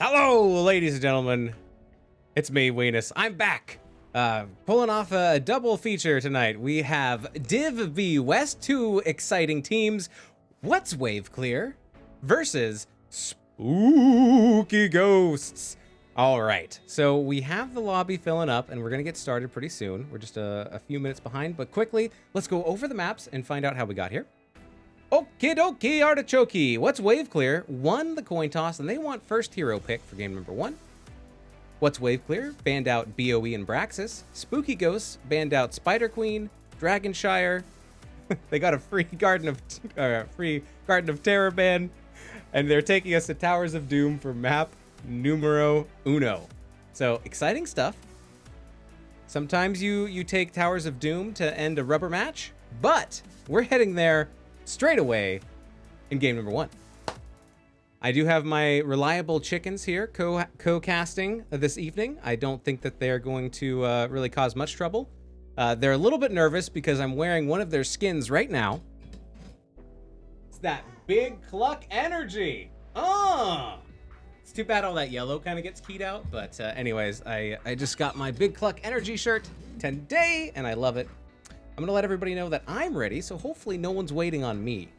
Hello, ladies and gentlemen. It's me, Weenus. I'm back. Pulling off a double feature tonight. We have Div B West, two exciting teams. What's Wave Clear versus Spooky Ghosts. All right, so we have the lobby filling up, and we're going to get started pretty soon. We're just a few minutes behind, but quickly, let's go over the maps and find out how we got here. Okie dokie, Artichoke. What's Wave Clear won the coin toss, and they want first hero pick for game number 1. What's Wave Clear banned out BOE and Braxis. Spooky Ghosts banned out Spider Queen, Dragonshire. They got a free Garden of Terror ban, and they're taking us to Towers of Doom for map numero uno. So exciting stuff. Sometimes you take Towers of Doom to end a rubber match, but we're heading there straight away in game number 1. I do have my reliable chickens here co-casting this evening. I don't think that they're going to really cause much trouble. They're a little bit nervous because I'm wearing one of their skins right now. It's that big cluck energy. It's too bad all that yellow kind of gets keyed out, but anyways, I just got my big cluck energy shirt today and I love it. I'm gonna let everybody know that I'm ready, so hopefully no one's waiting on me.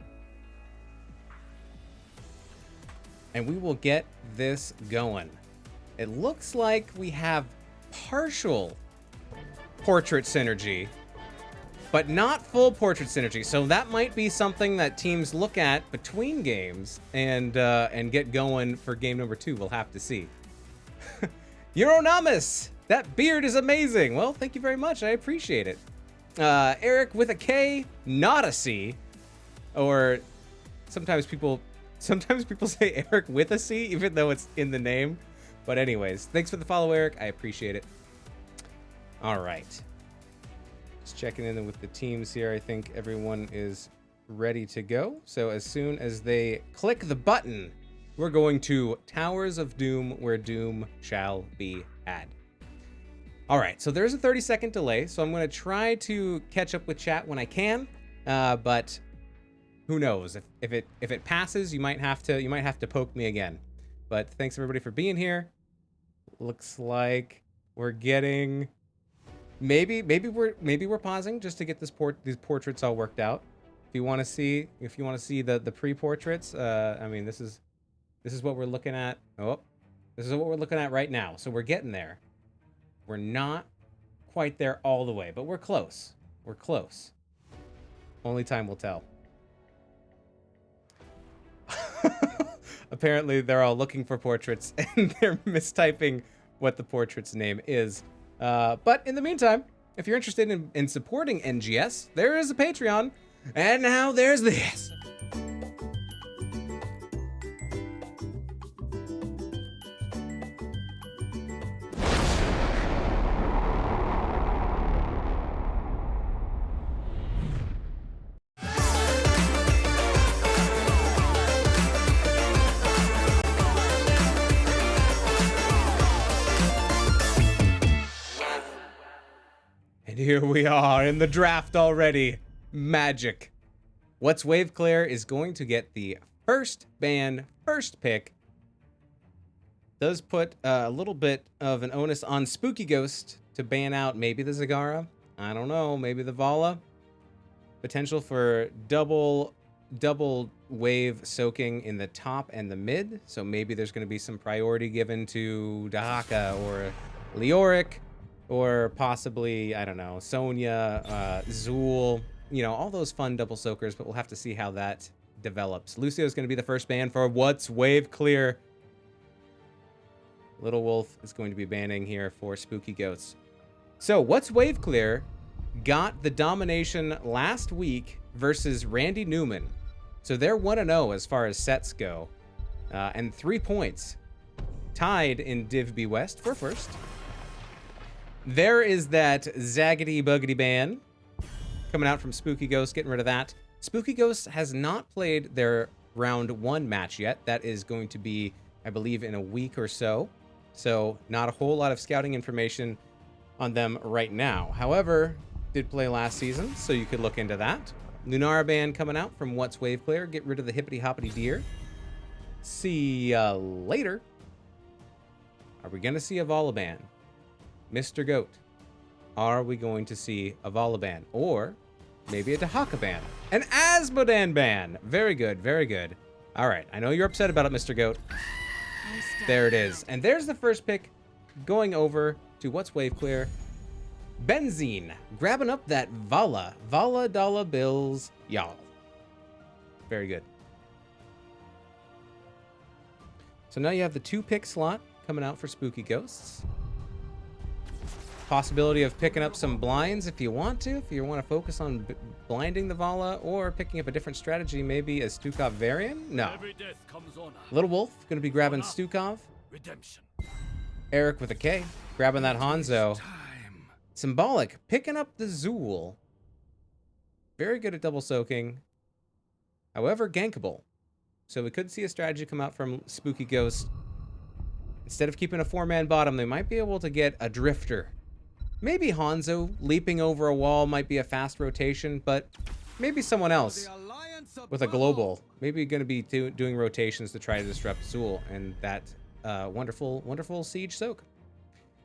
And we will get this going. It looks like we have partial portrait synergy, but not full portrait synergy. So that might be something that teams look at between games and get going for game number 2. We'll have to see. Euronamus, that beard is amazing. Well, thank you very much. I appreciate it. Eric with a K, not a C, or sometimes people say Eric with a C, even though it's in the name. But anyways, thanks for the follow, Eric. I appreciate it. All right. Just checking in with the teams here. I think everyone is ready to go. So as soon as they click the button, we're going to Towers of Doom, where Doom shall be had. All right, so there's a 30-second delay, so I'm going to try to catch up with chat when I can, but who knows? If it passes, you might have to poke me again. But thanks everybody for being here. Looks like we're getting maybe we're pausing just to get these portraits all worked out. If you want to see the pre-portraits, I mean this is what we're looking at. Oh, this is what we're looking at right now. So we're getting there. We're not quite there all the way, but we're close. We're close. Only time will tell. Apparently, they're all looking for portraits, and they're mistyping what the portrait's name is. But in the meantime, if you're interested in supporting NGS, there is a Patreon. And now there's this. Here we are in the draft already. Magic. What's Wave Clear is going to get the first ban, first pick. Does put a little bit of an onus on Spooky Ghost to ban out maybe the Zagara. I don't know, maybe the Vala. Potential for double wave soaking in the top and the mid. So maybe there's going to be some priority given to Dahaka or Leoric. Or possibly, I don't know, Sonya, Zool, you know, all those fun double soakers, but we'll have to see how that develops. Lucio's going to be the first ban for What's Wave Clear. Little Wolf is going to be banning here for Spooky Ghosts. So What's Wave Clear got the domination last week versus Randy Newman. So they're 1-0 as far as sets go. And 3 points. Tied in Div B West for first. There is that Zaggity Buggity ban coming out from Spooky Ghost, getting rid of that. Spooky Ghost has not played their round 1 match yet. That is going to be, I believe, in a week or so. So not a whole lot of scouting information on them right now. However, did play last season, so you could look into that. Lunara ban coming out from What's Wave Clear. Get rid of the hippity hoppity deer. See ya later. Are we going to see a Volibear? Mr. Goat, are we going to see a Volibear? Or maybe a Dahakaban? An Asmodan ban! Very good, very good. All right, I know you're upset about it, Mr. Goat. There it is. And there's the first pick going over to What's Wave Clear. Benzene, grabbing up that Vala dollar bills, y'all. Very good. So now you have the 2-pick slot coming out for Spooky Ghosts. Possibility of picking up some blinds if you want to focus on blinding the Vala, or picking up a different strategy, maybe a Stukov variant? No. Little Wolf, gonna be grabbing Stukov. Redemption. Eric with a K, grabbing that Hanzo. Symbolic, picking up the Zool. Very good at double soaking. However, gankable. So we could see a strategy come out from Spooky Ghost. Instead of keeping a 4-man bottom, they might be able to get a Drifter. Maybe Hanzo leaping over a wall might be a fast rotation, but maybe someone else with a global. Maybe going to be doing rotations to try to disrupt Zool and that wonderful siege soak.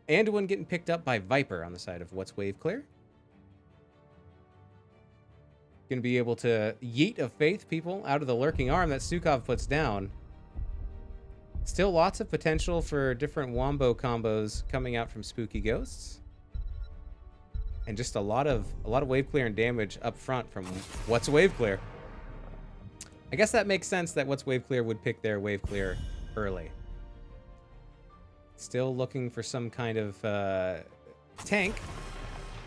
Anduin getting picked up by Viper on the side of What's Wave Clear. Going to be able to yeet of faith people out of the lurking arm that Stukov puts down. Still lots of potential for different wombo combos coming out from Spooky Ghosts. And just a lot of wave clear and damage up front from What's Wave Clear. I guess that makes sense that What's Wave Clear would pick their wave clear early. Still looking for some kind of tank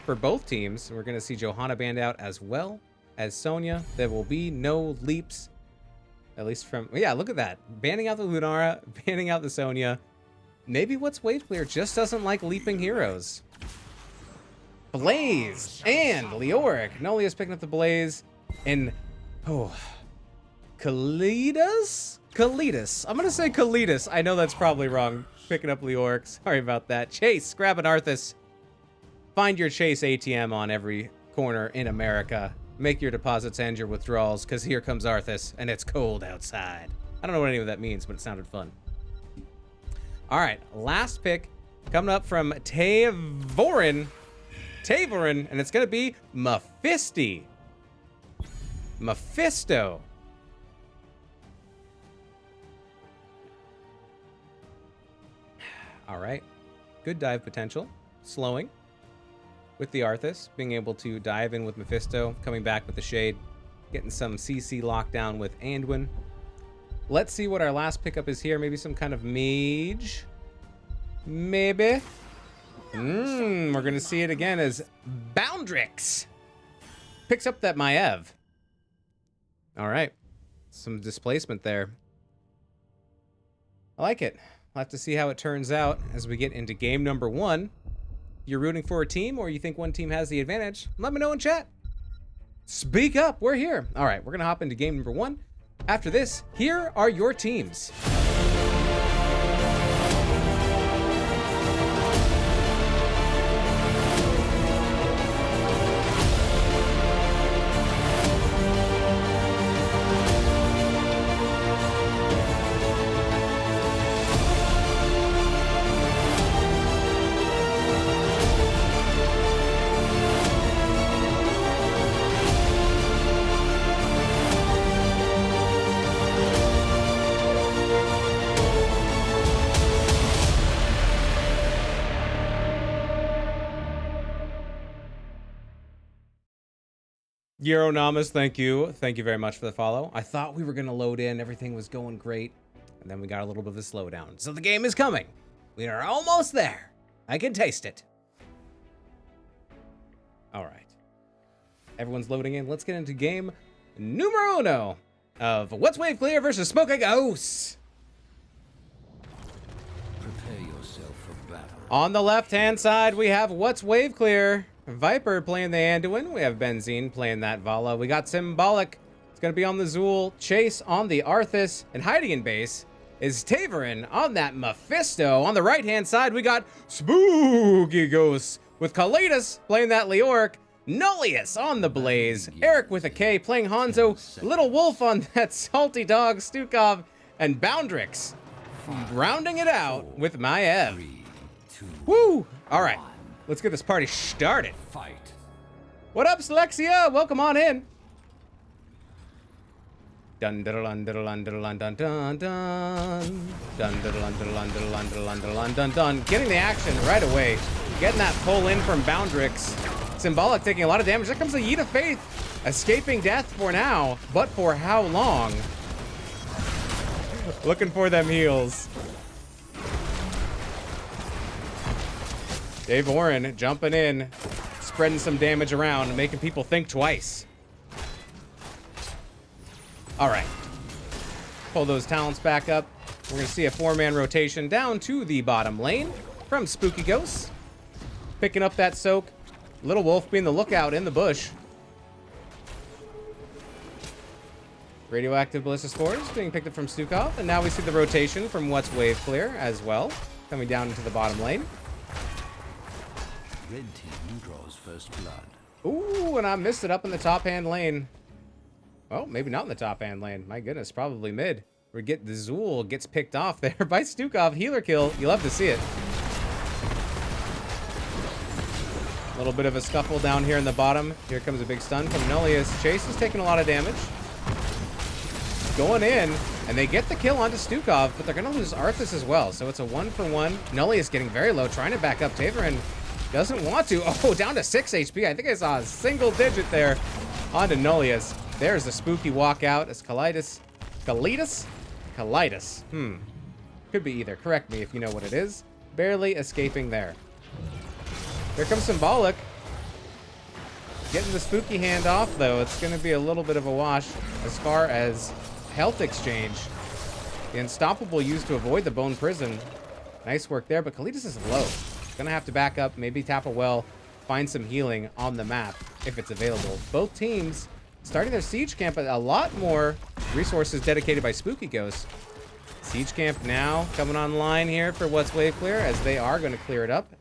for both teams. We're going to see Johanna banned out as well as Sonya. There will be no leaps, at least from... Yeah, look at that. Banning out the Lunara, banning out the Sonya. Maybe What's Wave Clear just doesn't like leaping heroes. Blaze and Leoric. Nolia's picking up the Blaze. And, Kalidas? Kalidas. I'm going to say Kalidas. I know that's probably wrong. Picking up Leoric. Sorry about that. Chase, grab an Arthas. Find your Chase ATM on every corner in America. Make your deposits and your withdrawals, because here comes Arthas, and it's cold outside. I don't know what any of that means, but it sounded fun. All right, last pick coming up from Tavorin, and it's going to be Mephisto. All right, good dive potential. Slowing with the Arthas, being able to dive in with Mephisto, coming back with the Shade, getting some CC lockdown with Anduin. Let's see what our last pickup is here. Maybe some kind of mage. Maybe. We're going to see it again as Boundrix picks up that Maev. All right. Some displacement there. I like it. We'll have to see how it turns out as we get into game number 1. You're rooting for a team, or you think one team has the advantage, let me know in chat. Speak up. We're here. All right. We're going to hop into game number 1. After this, here are your teams. Euronamas, thank you. Thank you very much for the follow. I thought we were going to load in. Everything was going great. And then we got a little bit of a slowdown. So the game is coming. We are almost there. I can taste it. All right. Everyone's loading in. Let's get into game numero uno of What's Wave Clear versus Smoking Ghosts. Prepare yourself for battle. On the left-hand side, we have What's Wave Clear. Viper playing the Anduin. We have Benzene playing that Vala. We got Symbolic. It's going to be on the Zool. Chase on the Arthas. And hiding in base is Tavorin on that Mephisto. On the right-hand side, we got Spooky Ghosts with Kalidas playing that Leoric. Nolius on the Blaze. Eric with a K playing Hanzo. Little Wolf on that Salty Dog, Stukov. And Boundrix rounding it out with Maev. 3, 2, Woo! All right, 1. let's get this party started. Fight. What up, Selexia? Welcome on in. Dun dun dun dun dun dun dun dun dun dun dun dun dun dun dun dun dun dun. Getting the action right away. Getting that pull in from Boundrix. Symbolic taking a lot of damage. There comes the Yeet of Faith. Escaping death for now, but for how long? Looking for them heals. Dave Oren jumping in, spreading some damage around, making people think twice. All right. Pull those talents back up. We're going to see a 4-man rotation down to the bottom lane from Spooky Ghost. Picking up that soak. Little Wolf being the lookout in the bush. Radioactive Ballista Spores being picked up from Stukov. And now we see the rotation from What's Wave Clear as well. Coming down into the bottom lane. Red team draws first blood. Ooh, and I missed it up in the top hand lane. Well, maybe not in the top hand lane. My goodness, probably mid. We get the Zool gets picked off there by Stukov. Healer kill. You love to see it. A little bit of a scuffle down here in the bottom. Here comes a big stun from Nullius. Chase is taking a lot of damage. Going in, and they get the kill onto Stukov, but they're going to lose Arthas as well. So it's a 1-for-1. Nullius getting very low, trying to back up. Taverin doesn't want to. Oh, down to 6 HP. I think I saw a single digit there onto Nullius. There's the spooky walkout as Colitis. Could be either. Correct me if you know what it is. Barely escaping there. Here comes Symbolic. Getting the spooky hand off, though. It's going to be a little bit of a wash as far as health exchange. The Unstoppable used to avoid the Bone Prison. Nice work there, but Kalitas is low. Gonna have to back up, maybe tap a well, find some healing on the map if it's available. Both teams starting their siege camp, but a lot more resources dedicated by Spooky Ghost. Siege camp now coming online here for What's Wave Clear, as they are going to clear it up.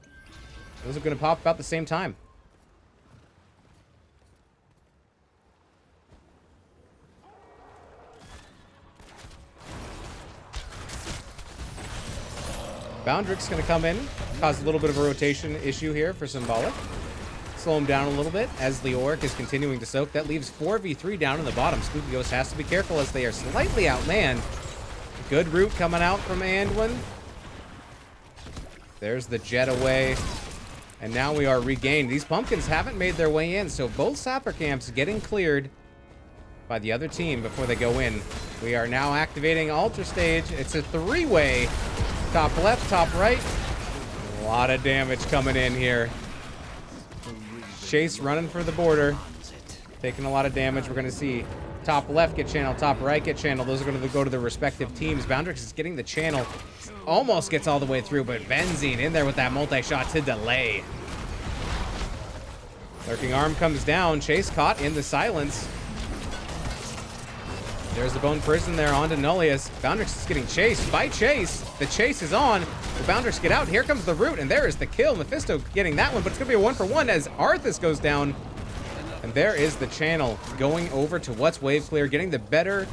Those are going to pop about the same time. Boundrix going to come in, cause a little bit of a rotation issue here for Symbolic. Slow him down a little bit as Leoric is continuing to soak. That leaves 4v3 down in the bottom. Spooky Ghost has to be careful as they are slightly outmanned. Good route coming out from Anduin. There's the jet away. And now we are regained. These pumpkins haven't made their way in, so both sapper camps getting cleared by the other team before they go in. We are now activating Altar Stage. It's a 3-way. Top left, top right. A lot of damage coming in here. Chase running for the border. Taking a lot of damage. We're going to see top left get channel, top right get channel. Those are going to go to their respective teams. Boundrix is getting the channel. Almost gets all the way through, but Benzine in there with that multi-shot to delay. Lurking Arm comes down. Chase caught in the silence. There's the Bone Prison there onto Nullius. Boundrix is getting chased by Chase. The chase is on. The Boundrix get out. Here comes the root, and there is the kill. Mephisto getting that one, but it's going to be a 1-for-1 as Arthas goes down. And there is the channel going over to What's Wave Clear, getting the better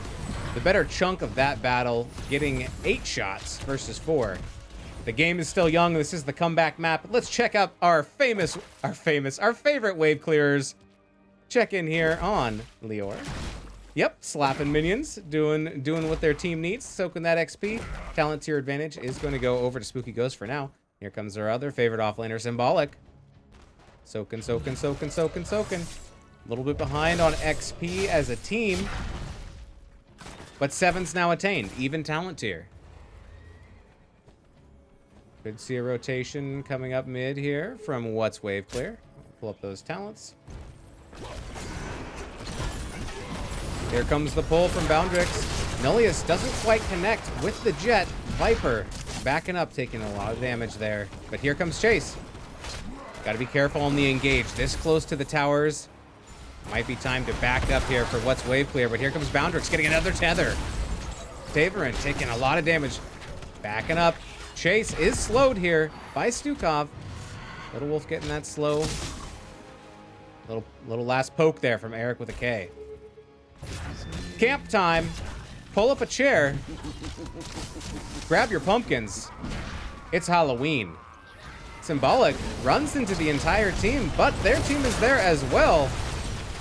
chunk of that battle, getting 8 shots versus 4. The game is still young. This is the comeback map. Let's check out our favorite wave clearers. Check in here on Leor. Yep, slapping minions, doing what their team needs, soaking that XP. Talent tier advantage is going to go over to Spooky Ghost for now. Here comes our other favorite offlaner, Symbolic. Soaking. A little bit behind on XP as a team, but 7's now attained, even talent tier. Could see a rotation coming up mid here from What's Wave Clear. Pull up those talents. Here comes the pull from Boundrix. Nullius doesn't quite connect with the jet. Viper backing up, taking a lot of damage there. But here comes Chase. Got to be careful on the engage. This close to the towers. Might be time to back up here for What's Wave Clear. But here comes Boundrix getting another tether. Taverin taking a lot of damage. Backing up. Chase is slowed here by Stukov. Little Wolf getting that slow. Little last poke there from Eric with a K. Camp time. pull up a chair, grab your pumpkins. It's Halloween. Symbolic runs into the entire team, but their team is there as well.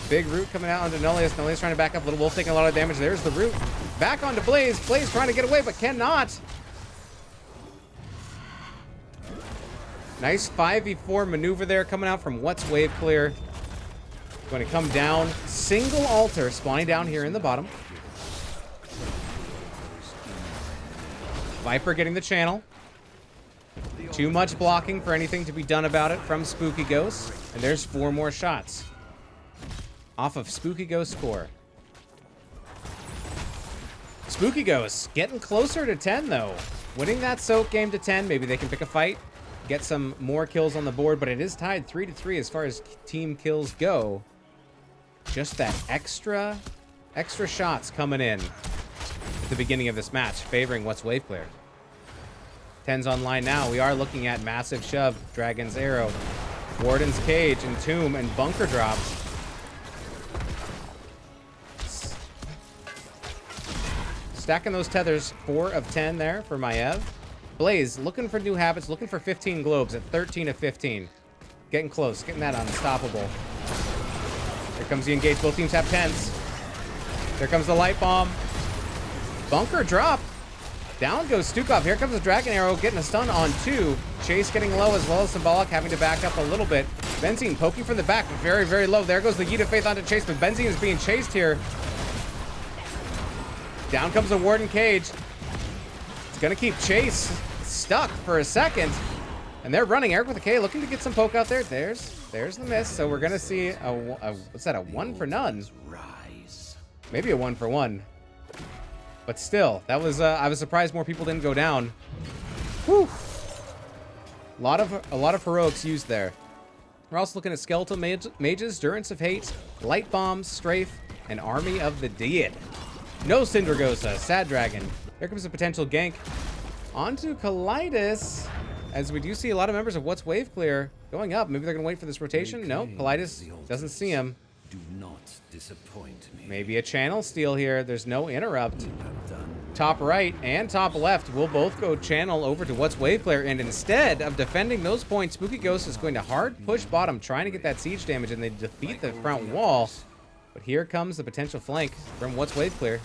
Big root coming out onto Nullius. Nullius trying to back up. Little Wolf taking a lot of damage. There's the root. Back onto Blaze. Blaze trying to get away, but cannot. Nice 5v4 maneuver there coming out from What's Wave Clear. Going to come down. Single altar spawning down here in the bottom. Viper getting the channel. Too much blocking for anything to be done about it from Spooky Ghost. And there's 4 more shots off of Spooky Ghost's core. Spooky Ghost getting closer to 10 though. Winning that soak game to 10. Maybe they can pick a fight, get some more kills on the board, but it is tied 3-3 as far as team kills go. Just that extra shots coming in at the beginning of this match, favoring What's Wave Clear. 10's online now. We are looking at massive shove, Dragon's Arrow, Warden's Cage, Entomb, and Bunker drops. Stacking those tethers, 4 of 10 there for Maev. Blaze looking for new habits, looking for 15 globes at 13 of 15. Getting close, getting that unstoppable. Here comes the engage. Both teams have 10s. There comes the light bomb. Bunker drop. Down goes Stukov. Here comes the Dragon Arrow getting a stun on 2. Chase getting low as well as Symbolic having to back up a little bit. Benzine poking from the back, but very, very low. There goes the Yeet of Faith onto Chase, but Benzine is being chased here. Down comes the Warden Cage. It's going to keep Chase stuck for a second. And they're running. Eric with a K looking to get some poke out there. There's the miss. So we're going to see a what's that, a 1 for none? Maybe a 1 for 1. But still, that was I was surprised more people didn't go down. Whew. A lot of heroics used there. We're also looking at Skeletal Mages, Durance of Hate, Light Bombs, Strafe, and Army of the Dead. No Syndragosa, Sad Dragon. There comes a potential gank onto Kaleidos, as we do see a lot of members of What's Wave Clear going up. Maybe they're going to wait for this rotation. No, Kaleidos doesn't see him. Do not disappoint me. Maybe a channel steal here. There's no interrupt. Top right and top left will both go channel over to What's Wave Clear, and instead of defending those points, Spooky Ghost is going to hard push bottom, trying to get that siege damage, and they defeat the front wall. But here comes the potential flank from What's Wave Clear.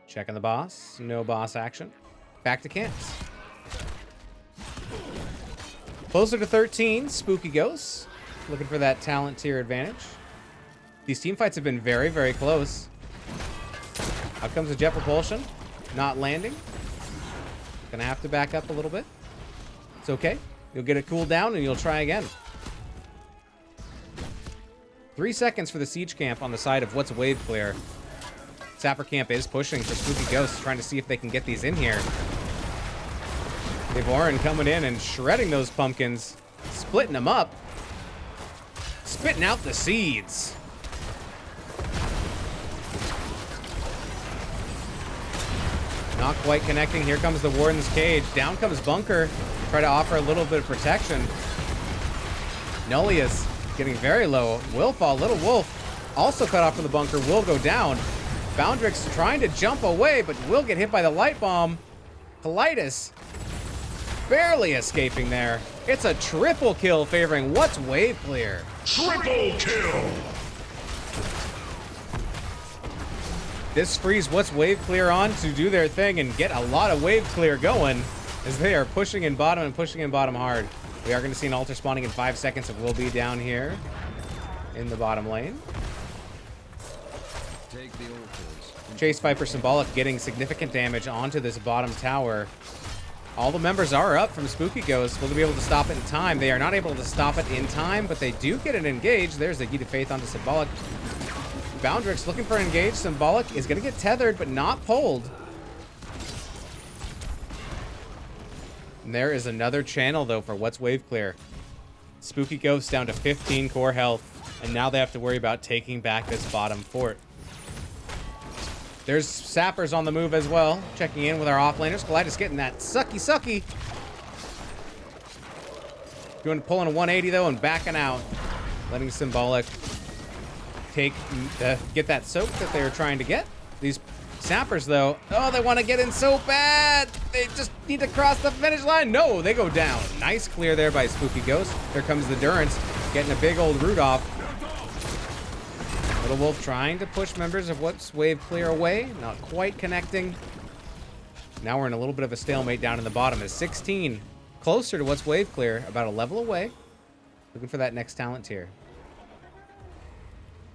Checking the boss. No boss action. Back to camps. Closer to 13, Spooky Ghosts. Looking for that talent tier advantage. These team fights have been very, very close. Out comes the Jet Propulsion. Not landing. Gonna have to back up a little bit. It's okay. You'll get a cooldown and you'll try again. 3 seconds for the siege camp on the side of What's Wave Clear. Sapper camp is pushing for Spooky Ghosts, trying to see if they can get these in here. Orin coming in and shredding those pumpkins, splitting them up, spitting out the seeds. Not quite connecting. Here comes the Warden's Cage. Down comes Bunker. Try to offer a little bit of protection. Nullius getting very low. Will fall. Little Wolf also cut off from the Bunker. Will go down. Boundrix trying to jump away, but will get hit by the light bomb. Kaleidos barely escaping there. It's a triple kill favoring What's Wave Clear. Triple kill! This frees What's Wave Clear on to do their thing and get a lot of wave clear going as they are pushing in bottom and pushing in bottom hard. We are going to see an altar spawning in 5 seconds. It will be down here in the bottom lane. Take the altars. Chase Viper Symbolic getting significant damage onto this bottom tower. All the members are up from Spooky Ghost. Will they be able to stop it in time? They are not able to stop it in time, but they do get an engage. There's the Yeet of Faith onto Symbolic. Boundrix looking for an engage. Symbolic is going to get tethered, but not pulled. And there is another channel, though, for What's Wave Clear. Spooky Ghost down to 15 core health, and now they have to worry about taking back this bottom fort. There's Sappers on the move as well, checking in with our offlaners. Kaleidos getting that sucky. Pulling a 180, though, and backing out. letting Symbolic get that soak that they were trying to get. These Sappers, though, oh, they want to get in so bad. They just need to cross the finish line. No, they go down. Nice clear there by Spooky Ghost. There comes the Durance, getting a big old root off. Little Wolf trying to push members of What's Wave Clear away. Not quite connecting. Now we're in a little bit of a stalemate down in the bottom as 16 closer to What's Wave Clear, about a level away. Looking for that next talent tier.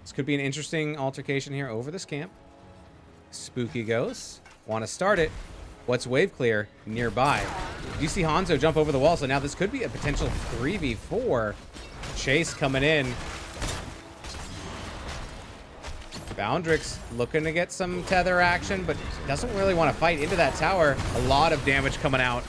This could be an interesting altercation here over this camp. Spooky Ghosts want to start it. What's Wave Clear nearby? You see Hanzo jump over the wall, so now this could be a potential 3v4. Chase coming in. Boundrix looking to get some tether action, but doesn't really want to fight into that tower. A lot of damage coming out.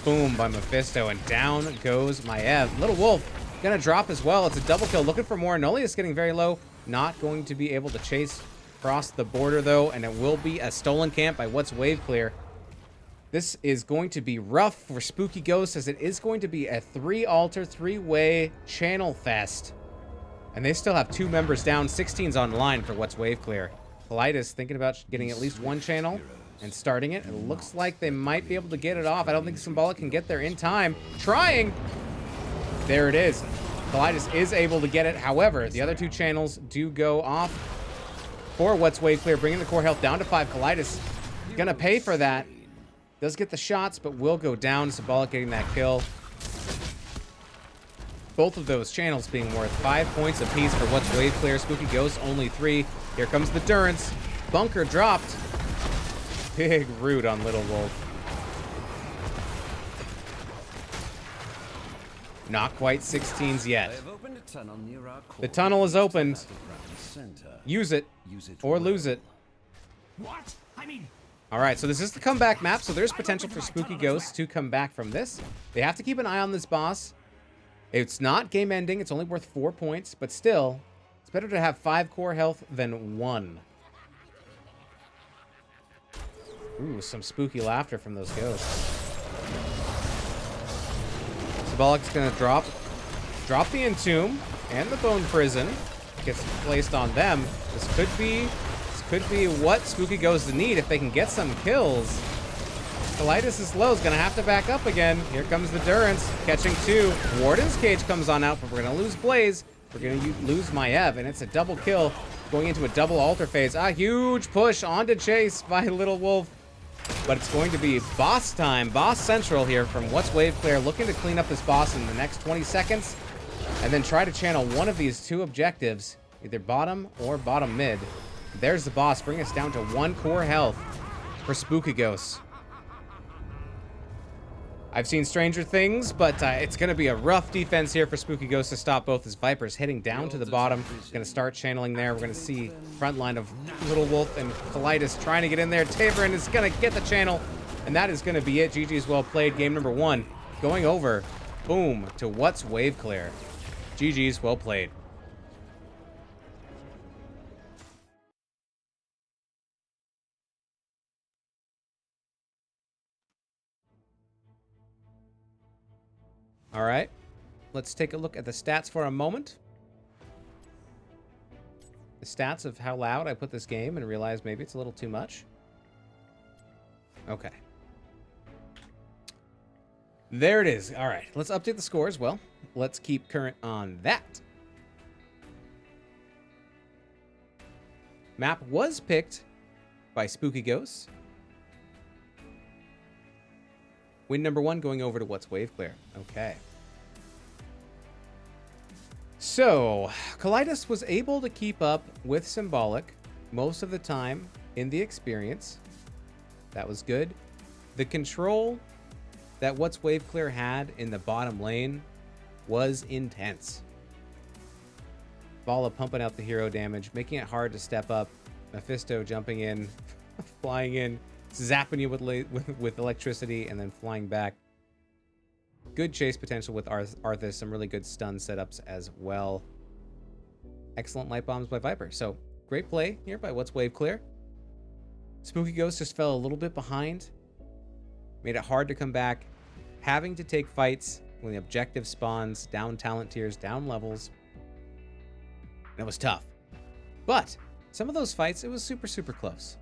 Boom by Mephisto, and down goes Maiev. Little Wolf gonna drop as well. It's a double kill, looking for more. Nolius getting very low. Not going to be able to chase across the border, though, and it will be a stolen camp by What's Wave Clear. This is going to be rough for Spooky Ghost, as it is going to be a 3-altar, 3-way channel fest. And they still have 2 members down. 16's on line for What's Wave Clear. Politis thinking about getting at least 1 channel and starting it. It looks like they might be able to get it off. I don't think Symbolic can get there in time. Trying. There it is. Politis is able to get it. However, the other 2 channels do go off for What's Wave Clear, bringing the core health down to 5. Politis gonna pay for that. Does get the shots, but will go down. Symbolic getting that kill. Both of those channels being worth 5 points apiece for What's Wave Clear. Spooky Ghost only 3. Here comes the Durance. Bunker dropped. Big root on Little Wolf. Not quite 16s yet. The tunnel is opened. Use it or lose it. What? I mean, all right, so this is the comeback map, so there's potential for Spooky Ghosts to come back from this. They have to keep an eye on this boss. It's not game ending. It's only worth 4 points, but still, it's better to have 5 core health than 1. Ooh, some spooky laughter from those ghosts. Symbolic's gonna drop the Entomb and the Bone Prison. Gets placed on them. This could be what Spooky Ghosts need if they can get some kills. Politis is low, is gonna have to back up again. Here comes the Durance, catching 2. Warden's Cage comes on out, but we're gonna lose Blaze. We're gonna lose Maiev, and it's a double kill, going into a double altar phase. A huge push onto Chase by Little Wolf, but it's going to be boss time, boss central here from What's Wave Clear, looking to clean up this boss in the next 20 seconds, and then try to channel one of these 2 objectives, either bottom or bottom mid. There's the boss, bring us down to 1 core health for Spooky Ghosts. I've seen stranger things, but it's going to be a rough defense here for Spooky Ghost to stop both his Vipers heading down to the bottom. Going to start channeling there. We're going to see front line of Little Wolf and Politis trying to get in there. Taverin is going to get the channel, and that is going to be it. GG's well played. Game number 1 going over, boom, to What's Wave Clear. GG's well played. All right, let's take a look at the stats for a moment. The stats of how loud I put this game and realize maybe it's a little too much. Okay. There it is. All right, let's update the scores. Well, let's keep current on that. Map was picked by Spooky Ghosts. Win number 1 going over to What's Wave Clear. Okay. So, Politis was able to keep up with Symbolic most of the time in the experience. That was good. The control that What's Wave Clear had in the bottom lane was intense. Vala pumping out the hero damage, making it hard to step up. Mephisto jumping in, flying in, zapping you with electricity, and then flying back. Good chase potential with Arthas. Some really good stun setups as well. Excellent light bombs by Viper. So, great play here by What's Wave Clear. Spooky Ghost just fell a little bit behind. Made it hard to come back. Having to take fights when the objective spawns, down talent tiers, down levels. and it was tough. But some of those fights, it was super, super close.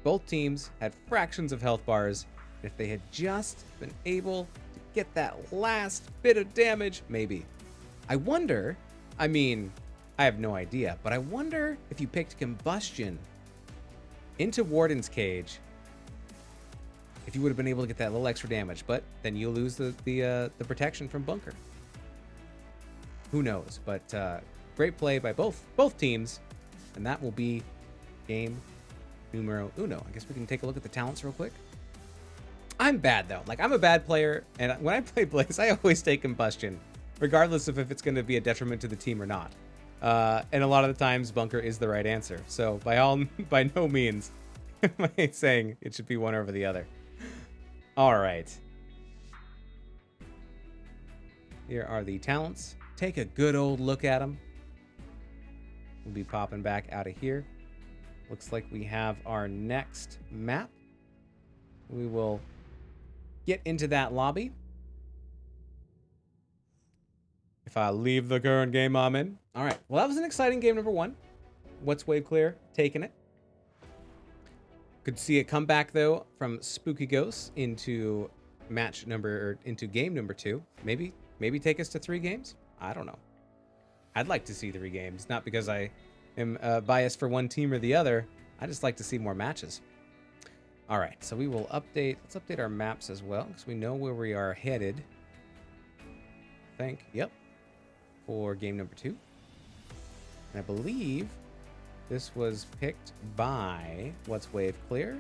Both teams had fractions of health bars. If they had just been able to get that last bit of damage, maybe. I wonder, I mean, I have no idea, but I wonder if you picked Combustion into Warden's Cage, if you would have been able to get that little extra damage, but then you lose the protection from Bunker. Who knows? But great play by both teams, and that will be game numero uno. I guess we can take a look at the talents real quick. I'm bad though. Like, I'm a bad player, and when I play Blaze, I always take Combustion, regardless of if it's going to be a detriment to the team or not. And a lot of the times, Bunker is the right answer. So by no means am I saying it should be one over the other. All right. Here are the talents. Take a good old look at them. We'll be popping back out of here. Looks like we have our next map. We will get into that lobby. If I leave the current game I'm in. All right. Well, that was an exciting game number 1. What's Wave Clear? Taking it. Could see it come back though from Spooky Ghosts into game number 2. Maybe take us to 3 games. I don't know. I'd like to see 3 games, not because I am biased for one team or the other. I just like to see more matches. All right, so we will update. Let's update our maps as well, because we know where we are headed. I think, yep, for game number 2. And I believe this was picked by What's Wave Clear.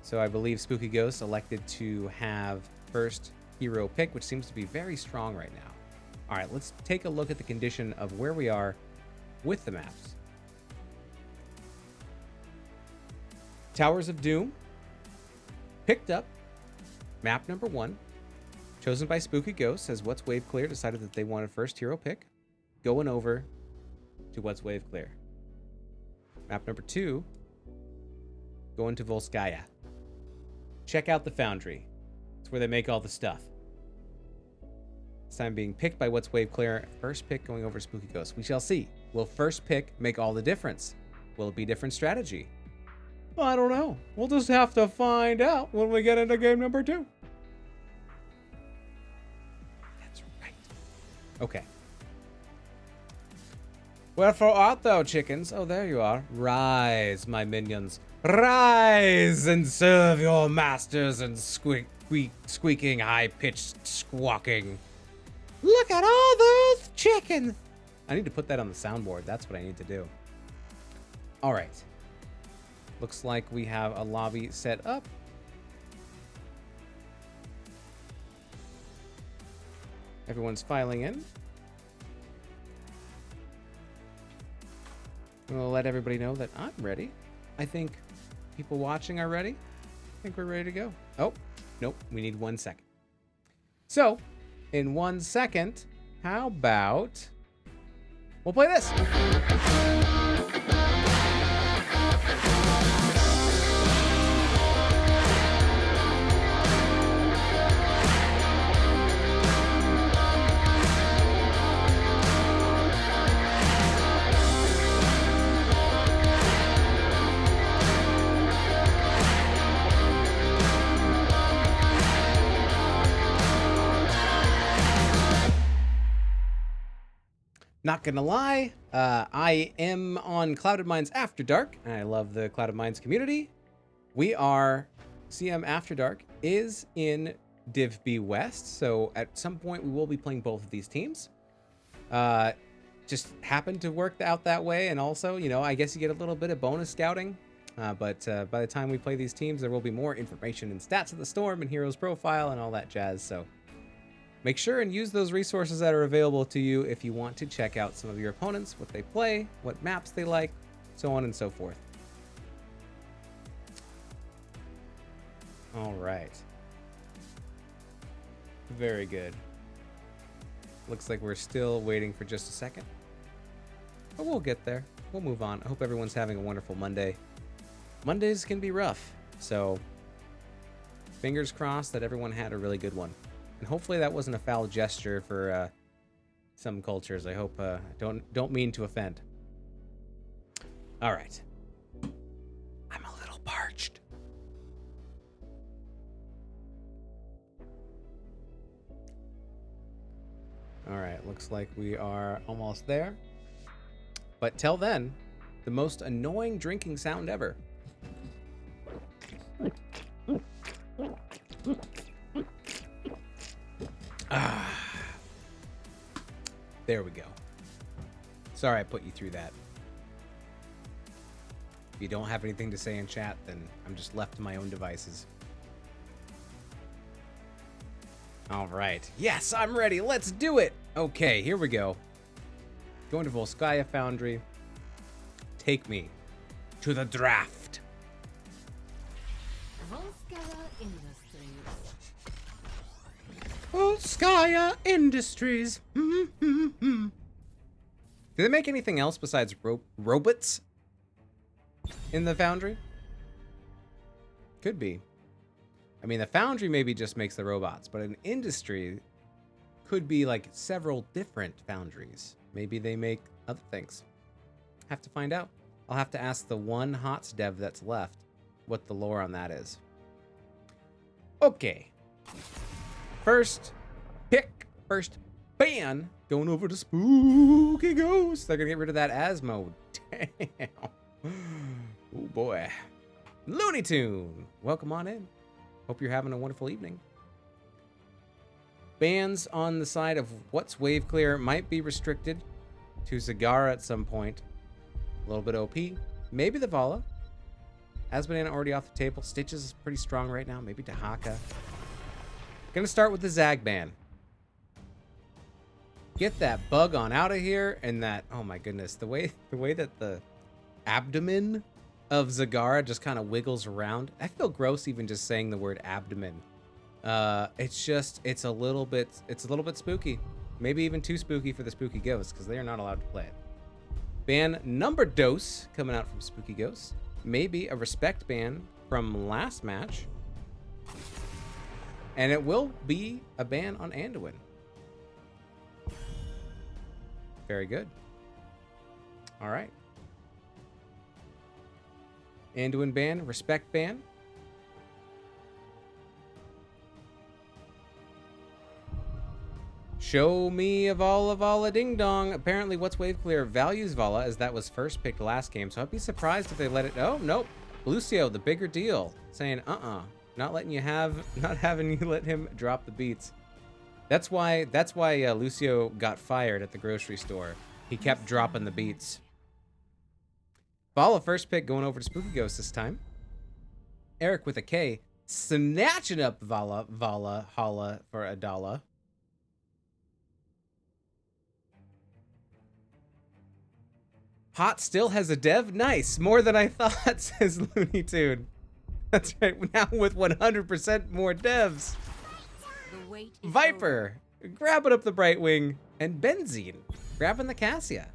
So I believe Spooky Ghost elected to have first hero pick, which seems to be very strong right now. All right, let's take a look at the condition of where we are with the maps. Towers of Doom, picked up, map number 1, chosen by Spooky Ghost, as What's Wave Clear decided that they wanted first hero pick, going over to What's Wave Clear. Map number 2, going to Volskaya. Check out the Foundry. It's where they make all the stuff. This time being picked by What's Wave Clear, first pick going over Spooky Ghost. We shall see. Will first pick make all the difference? Will it be different strategy? I don't know. We'll just have to find out when we get into game number 2. That's right. Okay. Wherefore art thou, chickens? Oh, there you are. Rise, my minions. Rise and serve your masters and squeaking, high-pitched squawking. Look at all those chickens. I need to put that on the soundboard. That's what I need to do. All right. Looks like we have a lobby set up. Everyone's filing in. I'm going to let everybody know that I'm ready. I think people watching are ready. I think we're ready to go. Oh, nope. We need 1 second. So, in 1 second, how about we'll play this. Not gonna lie, I am on Clouded Minds After Dark, and I love the Clouded Minds community. We are, CM After Dark is in Div B West, so at some point we will be playing both of these teams. Just happened to work out that way, and also, you know, I guess you get a little bit of bonus scouting, but by the time we play these teams, there will be more information and stats of the Storm and Hero's profile and all that jazz, so make sure and use those resources that are available to you if you want to check out some of your opponents, what they play, what maps they like, so on and so forth. All right. Very good. Looks like we're still waiting for just a second. But we'll get there. We'll move on. I hope everyone's having a wonderful Monday. Mondays can be rough, so fingers crossed that everyone had a really good one. And hopefully that wasn't a foul gesture for some cultures. I hope don't mean to offend. All right. I'm a little parched. All right, looks like we are almost there. But till then, the most annoying drinking sound ever. Ah. There we go. Sorry I put you through that. If you don't have anything to say in chat, then I'm just left to my own devices. All right. Yes, I'm ready. Let's do it. Okay, here we go. Going to Volskaya Foundry. Take me to the draft. Volskaya Industries. Do they make anything else besides robots in the foundry? Could be. I mean, the foundry maybe just makes the robots, but an industry could be like several different foundries. Maybe they make other things. Have to find out. I'll have to ask the one HOTS dev that's left what the lore on that is. Okay. First pick, first ban, going over to Spooky Ghost. They're gonna get rid of that as mode. Damn. Oh boy. Looney Tune, welcome on in. Hope you're having a wonderful evening. Bans on the side of what's wave clear might be restricted to Zagara at some point. A little bit OP. Maybe the Vala. Asbanana already off the table. Stitches is pretty strong right now. Maybe Dahaka. Gonna start with the Zag ban. Get that bug on out of here, and that, oh my goodness, the way that the abdomen of Zagara just kind of wiggles around. I feel gross even just saying the word abdomen. It's a little bit spooky. Maybe even too spooky for the Spooky Ghosts, because they are not allowed to play it. Ban number dose coming out from Spooky Ghosts. Maybe a respect ban from last match. And it will be a ban on Anduin. Very good. All right. Anduin ban, respect ban. Show me a Vala Ding Dong. Apparently, what's wave clear values Vala, as that was first picked last game. So I'd be surprised if they let it. Oh nope, Lucio, the bigger deal, saying not letting you not having you let him drop the beats. That's why Lucio got fired at the grocery store. He kept dropping the beats. Vala first pick going over to Spooky Ghost this time. Eric with a K snatching up Vala Hala for a dollar. Hot still has a dev? Nice. More than I thought, says Looney Tune. That's right. Now with 100% more devs. Viper grabbing up the Brightwing, and Benzene grabbing the Cassia.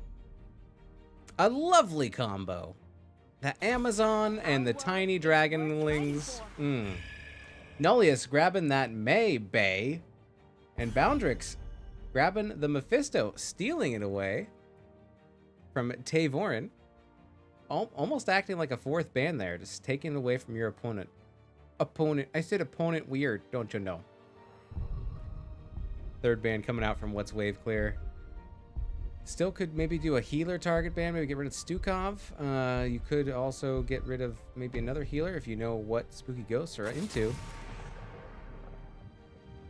A lovely combo. The Amazon and the tiny dragonlings. Nullius grabbing that May Bay. And Boundrix grabbing the Mephisto, stealing it away from Tavorin. Almost acting like a fourth ban there, just taking it away from your opponent. I said opponent weird, don't you know? Third ban coming out from what's wave clear. Still could maybe do a healer target ban, maybe get rid of Stukov. You could also get rid of maybe another healer if you know what Spooky Ghosts are into.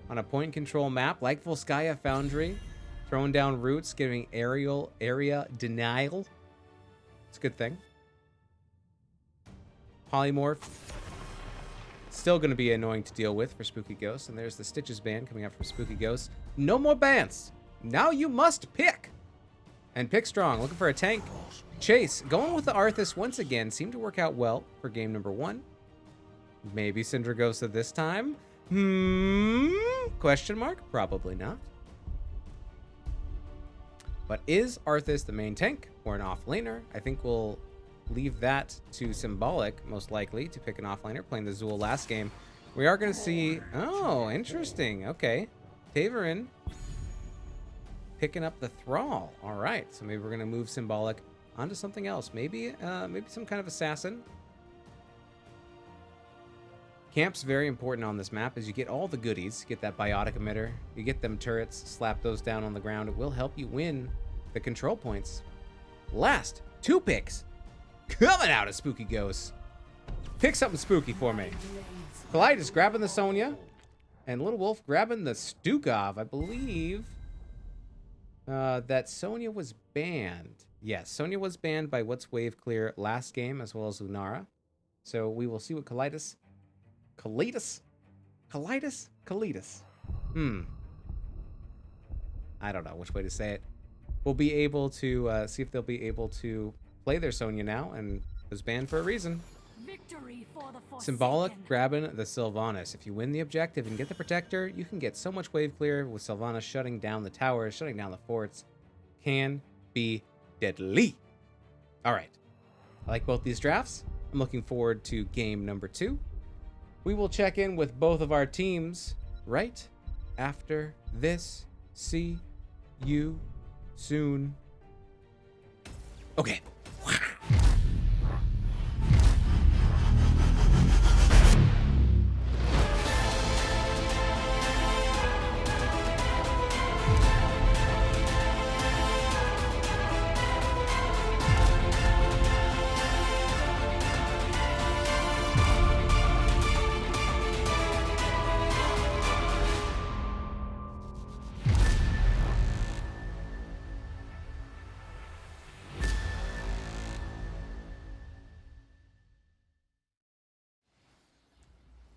On a point control map like Volskaya Foundry, throwing down roots, giving area denial. It's a good thing. Polymorph. Still going to be annoying to deal with for Spooky Ghosts. And there's the Stitches ban coming out from Spooky Ghosts. No more bans. Now you must pick. And pick strong. Looking for a tank. Chase. Going with the Arthas once again. Seemed to work out well for game number 1. Maybe Syndragosa this time. Question mark? Probably not. But is Arthas the main tank or an offlaner? I think we'll leave that to Symbolic, most likely, to pick an offlaner, playing the Zool last game. We are going to see... Oh, interesting. Okay. Tavorin picking up the Thrall. All right, so maybe we're gonna move Symbolic onto something else. Maybe some kind of assassin. Camp's very important on this map as you get all the goodies. You get that biotic emitter, you get them turrets, slap those down on the ground. It will help you win the control points. Last 2 picks coming out of Spooky Ghosts. Pick something spooky for me. Clyde grabbing the Sonya, and Little Wolf grabbing the Stukov. I believe that Sonya was banned. Yes, Sonya was banned by What's Wave Clear last game, as well as Lunara. So we will see what Kalidas. I don't know which way to say it. We'll be able to see if they'll be able to play their Sonya now, and it was banned for a reason. Victory for the Forsaken. Symbolic grabbing the Sylvanas. If you win the objective and get the Protector, you can get so much wave clear with Sylvanas shutting down the towers, shutting down the forts. Can be deadly. All right. I like both these drafts. I'm looking forward to game number 2. We will check in with both of our teams right after this. See you soon. Okay.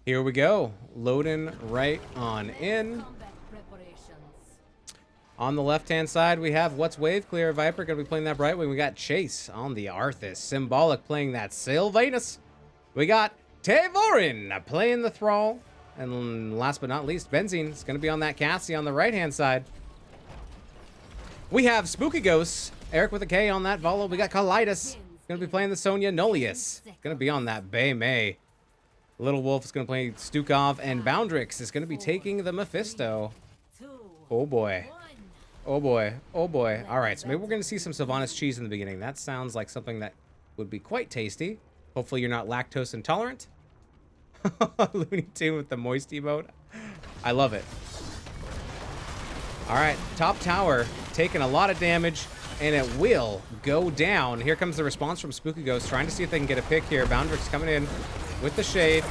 Here we go. Loading right on in. Combat preparations. On the left-hand side, we have What's Wave Clear. Viper going to be playing that Brightwing. We got Chase on the Arthas. Symbolic playing that Sylvanus. We got Tavorin playing the Thrall. And last but not least, Benzine is going to be on that Cassie on the right-hand side. We have Spooky Ghosts. Eric with a K on that Volo. We got Kalidas. Going to be playing the Sonya. Nolius going to be on that Bay May. Little Wolf is going to play Stukov, and Boundrix is going to be taking the Mephisto. 2, Oh boy. 1. Oh boy. Oh boy. All right, so maybe we're going to see some Sylvanas cheese in the beginning. That sounds like something that would be quite tasty. Hopefully you're not lactose intolerant. Looney Tune with the moist emote. I love it. All right, top tower taking a lot of damage, and it will go down. Here comes the response from Spooky Ghost, trying to see if they can get a pick here. Boundrix coming in with the shade.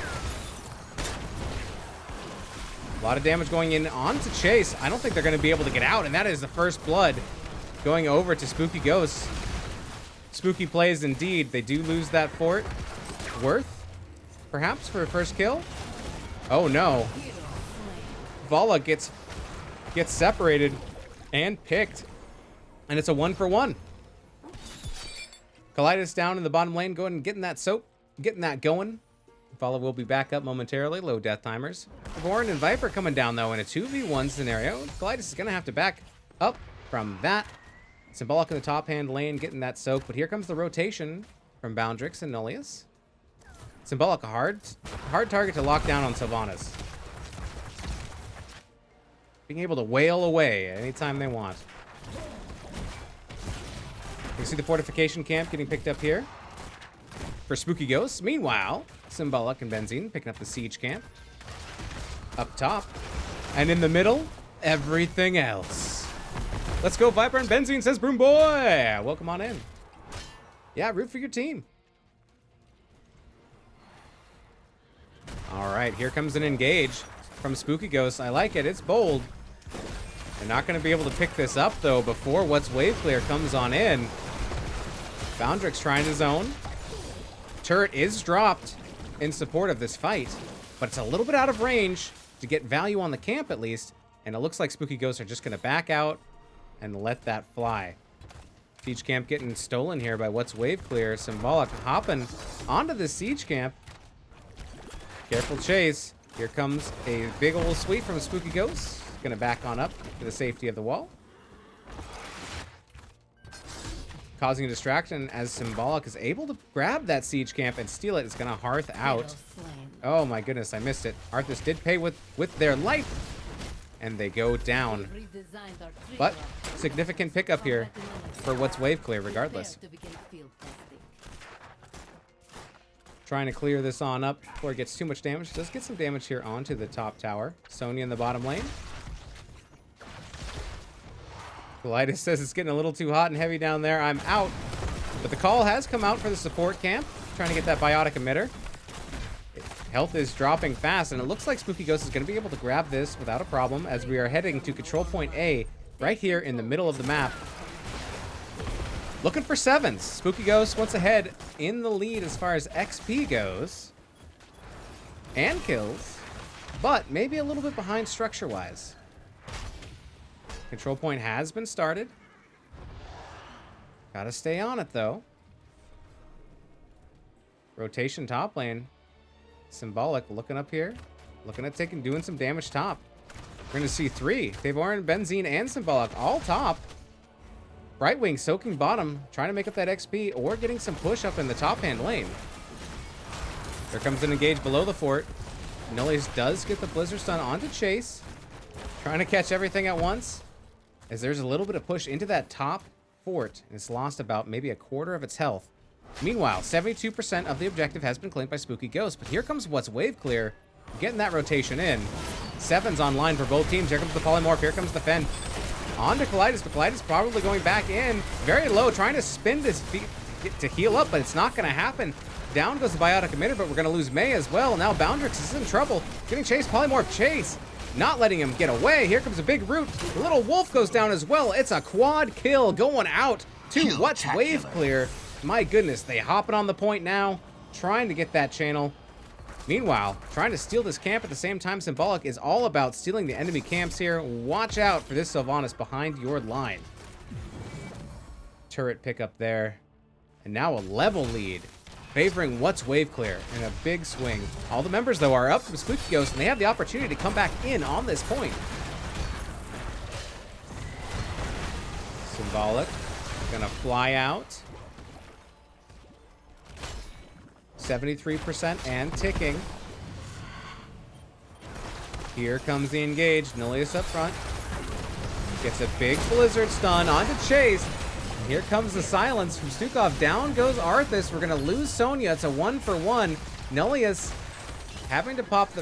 A lot of damage going in onto Chase. I don't think they're going to be able to get out, and that is the first blood going over to Spooky Ghosts. Spooky plays indeed. They do lose that fort. Worth, perhaps, for a first kill? Oh no. Vala gets separated and picked, and it's a 1-for-1. Kalidas down in the bottom lane, going and getting that soap, getting that going. Vala will be back up momentarily. Low death timers. Born and Viper coming down, though, in a 2v1 scenario. Kalidas is going to have to back up from that. Symbolic in the top hand lane, getting that soak. But here comes the rotation from Boundrix and Nolius. Symbolic, a hard target to lock down on Sylvanas. Being able to wail away anytime they want. You see the fortification camp getting picked up here for Spooky Ghosts. Meanwhile, Symbolic and Benzine picking up the siege camp up top, and in the middle, everything else. Let's go, Viper and Benzine, says Broom Boy. Welcome on in. Yeah, root for your team. All right, here comes an engage from Spooky Ghosts. I like it. It's bold. They're not going to be able to pick this up, though, before What's Wave Clear comes on in. Boundrix trying to zone. Turret is dropped in support of this fight, but it's a little bit out of range to get value on the camp, at least. And it looks like Spooky Ghosts are just going to back out and let that fly. Siege camp getting stolen here by What's Wave Clear. Symbolic hopping onto the siege camp. Careful chase. Here comes a big old sweep from Spooky Ghost. Gonna back on up to the safety of the wall. Causing a distraction as Symbolic is able to grab that siege camp and steal it. It's gonna hearth out. Oh my goodness, I missed it. Arthas did pay with their life. and they go down. Redesigned our trigger. But significant pickup here for what's wave clear regardless. Prepare to begin field testing. Trying to clear this on up before it gets too much damage. Does get some damage here onto the top tower. Sonya in the bottom lane. Golitis says it's getting a little too hot and heavy down there. I'm out. But the call has come out for the support camp. Trying to get that biotic emitter. Health is dropping fast, and it looks like Spooky Ghost is going to be able to grab this without a problem as we are heading to control point A right here in the middle of the map. Looking for sevens. Spooky Ghost once ahead in the lead as far as XP goes and kills, but maybe a little bit behind structure-wise. Control point has been started. Gotta stay on it, though. Rotation top lane. Symbolic looking up here. Looking at doing some damage top. We're going to see 3. Tavorin, Benzine, and Symbolic all top. Brightwing soaking bottom, trying to make up that XP or getting some push up in the top hand lane. There comes an engage below the fort. Nullius does get the Blizzard Stun onto Chase. Trying to catch everything at once. As there's a little bit of push into that top fort. And it's lost about maybe a quarter of its health. Meanwhile, 72% of the objective has been claimed by Spooky Ghost. But here comes what's wave clear. Getting that rotation in. 7's online for both teams. Here comes the Polymorph. Here comes the Fen. On to Kalidas, but Kalidas probably going back in. Very low, trying to spin this feet to heal up, but it's not going to happen. Down goes the Biotic Emitter, but we're going to lose May as well. Now Boundrix is in trouble. Getting chased, Polymorph chase. Not letting him get away. Here comes a big root. The little wolf goes down as well. It's a quad kill going out to what's wave clear. My goodness, they hopping on the point now, trying to get that channel. Meanwhile, trying to steal this camp at the same time, Symbolic is all about stealing the enemy camps here. Watch out for this Sylvanas behind your line. Turret pickup there. And now a level lead, favoring what's wave clear in a big swing. All the members, though, are up from Spooky Ghost, and they have the opportunity to come back in on this point. Symbolic gonna fly out. 73% and ticking. Here comes the engage. Nullius up front. Gets a big Blizzard Stun onto Chase. And here comes the silence from Stukov. Down goes Arthas. We're going to lose Sonya. It's a 1-for-1. Nullius having to pop the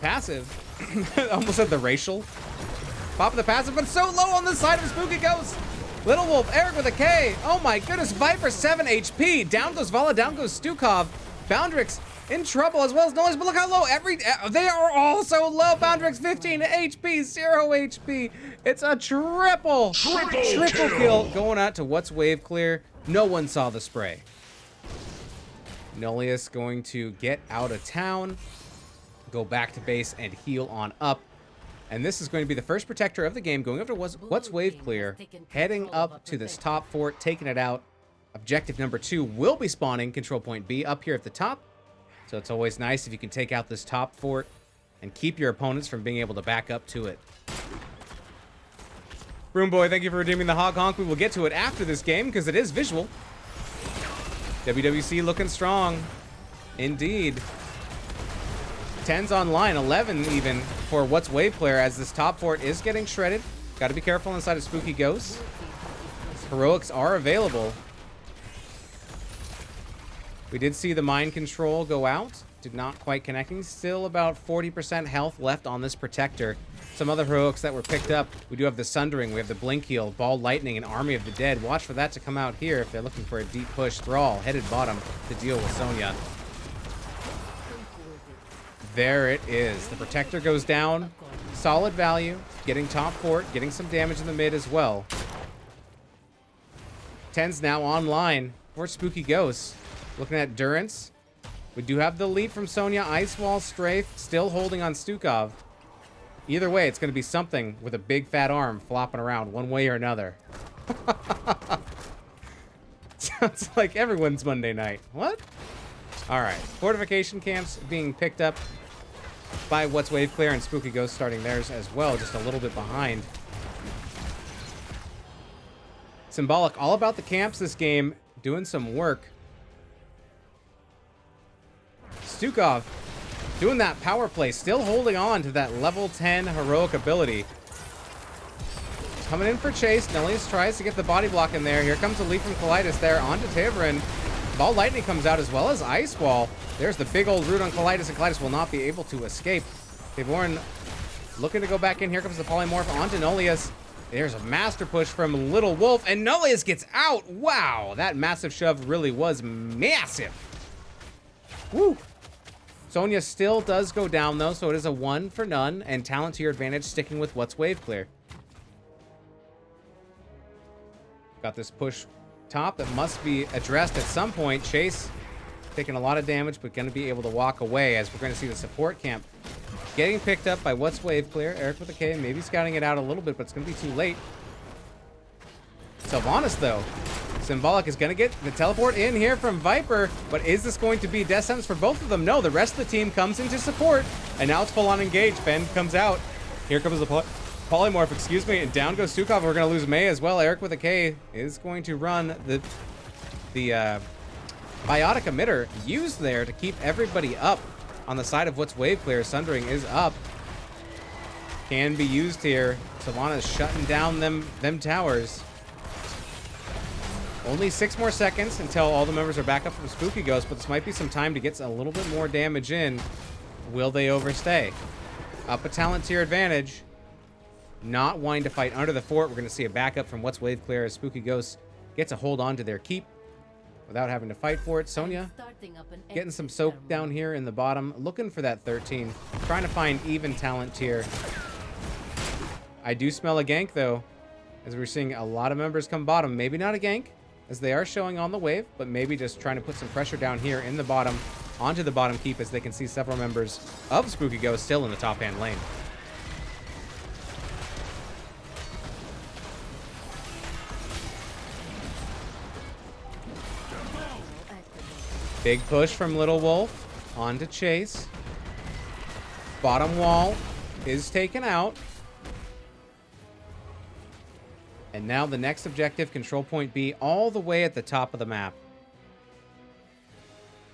passive. Almost said the racial. Pop the passive, but so low on the side of Spooky Ghost. Little Wolf, Eric with a K. Oh my goodness, Viper 7 HP. Down goes Vala, down goes Stukov. Boundrix in trouble as well as Nullius, but look how low they are all so low. Boundrix 15 HP, 0 HP. It's a triple kill going out to what's wave clear. No one saw the spray. Nullius going to get out of town, go back to base and heal on up. And this is going to be the first protector of the game, going up to what's wave clear, heading up to this top fort, taking it out. Objective number 2 will be spawning control point B up here at the top. So it's always nice if you can take out this top fort and keep your opponents from being able to back up to it. Broom Boy, thank you for redeeming the hog honk. We will get to it after this game because it is visual. WWC looking strong. Indeed. 10's online, 11 even for what's wave clear as this top fort is getting shredded. Got to be careful inside of Spooky Ghosts. Heroics are available. We did see the mind control go out. Did not quite connecting. Still about 40% health left on this protector. Some other heroics that were picked up. We do have the Sundering. We have the Blink Heal, Ball Lightning, and Army of the Dead. Watch for that to come out here if they're looking for a deep push. Thrall headed bottom to deal with Sonya. There it is. The protector goes down. Solid value. Getting top fort. Getting some damage in the mid as well. 10's now online for Spooky Ghosts. Looking at Durance. We do have the lead from Sonya. Ice Wall, Strafe, still holding on Stukov. Either way, it's going to be something with a big fat arm flopping around one way or another. Sounds like everyone's Monday night. What? All right. Fortification camps being picked up by what's wave clear, and Spooky Ghost starting theirs as well, just a little bit behind. Symbolic, all about the camps this game, doing some work. Stukov doing that power play, still holding on to that level 10 heroic ability. Coming in for Chase. Nullius tries to get the body block in there. Here comes a leap from Colitis there onto Taverin. Ball Lightning comes out as well as Ice Wall. There's the big old root on Colitis, and Colitis will not be able to escape. Taverin looking to go back in. Here comes the polymorph onto Nullius. There's a master push from Little Wolf, and Nullius gets out. Wow, that massive shove really was massive. Woo. Sonya still does go down, though, so it is a 1 for none, and talent to your advantage, sticking with what's wave clear. Got this push top that must be addressed at some point. Chase taking a lot of damage, but going to be able to walk away, as we're going to see the support camp getting picked up by what's wave clear. Eric with a K, maybe scouting it out a little bit, but it's going to be too late. Sylvanas, though. Symbolic is going to get the teleport in here from Viper, but is this going to be death sentence for both of them? No, the rest of the team comes into support, and now it's full-on engage. Ben comes out. Here comes the polymorph, excuse me, and down goes Sukov. We're going to lose May as well. Eric with a K is going to run the biotic emitter used there to keep everybody up on the side of what's wave clear. Sundering is up. Can be used here. Sylvanas shutting down them towers. Only 6 more seconds until all the members are back up from Spooky Ghost, but this might be some time to get a little bit more damage in. Will they overstay? Up a talent to your advantage. Not wanting to fight under the fort. We're going to see a backup from what's wave clear as Spooky Ghost gets a hold on to their keep without having to fight for it. Sonya getting some soak down here in the bottom, looking for that 13, trying to find even talent tier. I do smell a gank, though, as we're seeing a lot of members come bottom. Maybe not a gank, as they are showing on the wave, but maybe just trying to put some pressure down here in the bottom, onto the bottom keep, as they can see several members of Spooky Ghost still in the top-hand lane. Big push from Little Wolf onto Chase. Bottom wall is taken out. And now the next objective, control point B, all the way at the top of the map.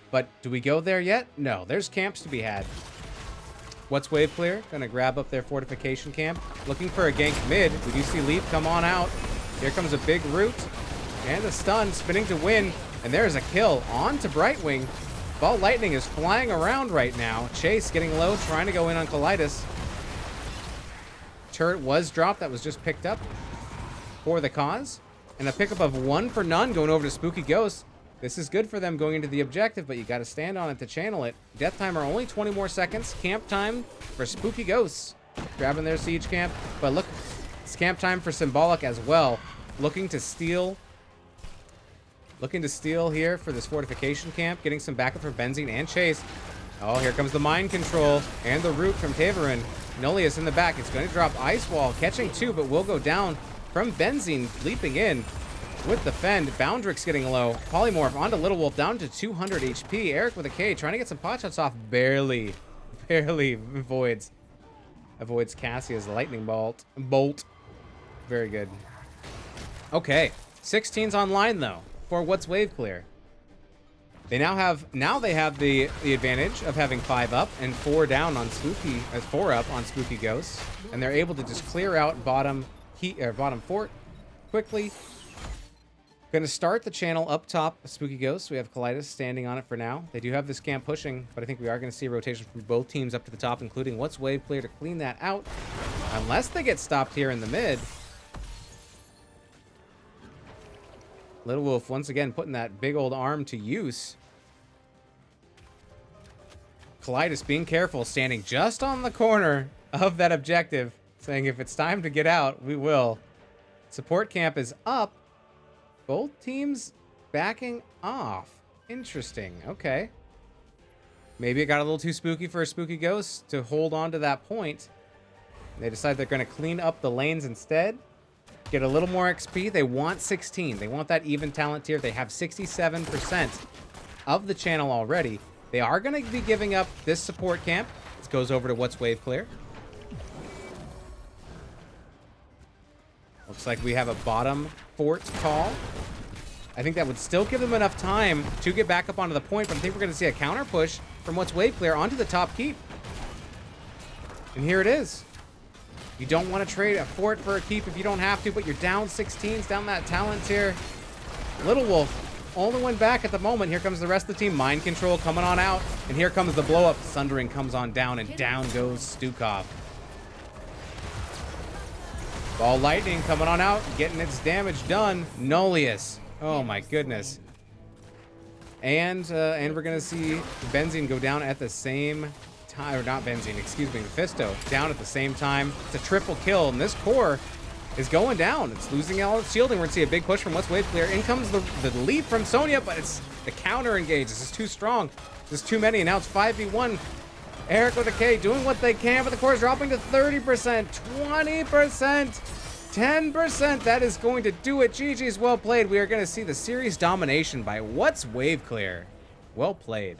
But do we go there yet? No, there's camps to be had. What's wave clear? Gonna grab up their fortification camp. Looking for a gank mid. We do see Leap come on out. Here comes a big root. And a stun, spinning to win. And there's a kill on to Brightwing. Ball Lightning is flying around right now. Chase getting low, trying to go in on Colitis. Turret was dropped. That was just picked up for the cause. And a pickup of 1 for none going over to Spooky Ghost. This is good for them going into the objective, but you got to stand on it to channel it. Death timer only 20 more seconds. Camp time for Spooky Ghosts. Grabbing their siege camp. But look, it's camp time for Symbolic as well. Looking to steal here for this fortification camp. Getting some backup for Benzine and Chase. Oh, here comes the mind control and the root from Taverin. Nullius in the back. It's going to drop Ice Wall. Catching 2, but will go down from Benzine. Leaping in with the fend. Boundrix getting low. Polymorph onto Little Wolf, down to 200 HP. Eric with a K trying to get some pot shots off. Barely avoids Cassia's lightning bolt. Very good. Okay, 16's online though for what's wave clear. They now have the advantage of having 5 up and 4 down on Spooky, 4 up on Spooky Ghosts, and they're able to just clear out bottom fort quickly. Gonna start the channel up top, Spooky Ghosts. We have Colitis standing on it for now. They do have this camp pushing, but I think we are gonna see a rotation from both teams up to the top, including what's wave clear to clean that out, unless they get stopped here in the mid. Little Wolf once again putting that big old arm to use. Colitis being careful, standing just on the corner of that objective, saying if it's time to get out, we will. Support camp is up. Both teams backing off. Interesting. Okay. Maybe it got a little too spooky for a Spooky Ghost to hold on to that point. They decide they're going to clean up the lanes instead. Get a little more XP. They want 16. They want that even talent tier. They have 67% of the channel already. They are going to be giving up this support camp. This goes over to what's wave clear. Looks like we have a bottom fort call. I think that would still give them enough time to get back up onto the point, but I think we're going to see a counter push from what's Wave Clear onto the top keep. And here it is. You don't want to trade a fort for a keep if you don't have to, but you're down 16s, down that talent tier. Little Wolf, only one back at the moment. Here comes the rest of the team. Mind Control coming on out. And here comes the blow up. Sundering comes on down, and down goes Stukov. Ball Lightning coming on out, getting its damage done. Nolius. Oh my goodness. And we're gonna see Benzene go down at the same time, or not Benzene, excuse me, Mephisto down at the same time. It's a triple kill, and this core is going down. It's losing all its shielding. We're gonna see a big push from What's Wave Clear. In comes the leap from Sonya, but it's the counter engage. This is too strong. This is too many, and now it's 5v1. Eric with a K doing what they can, but the core is dropping to 30%, 20%. 10%, that is going to do it. GG's, well played. We are going to see the series domination by What's Wave Clear. Well played.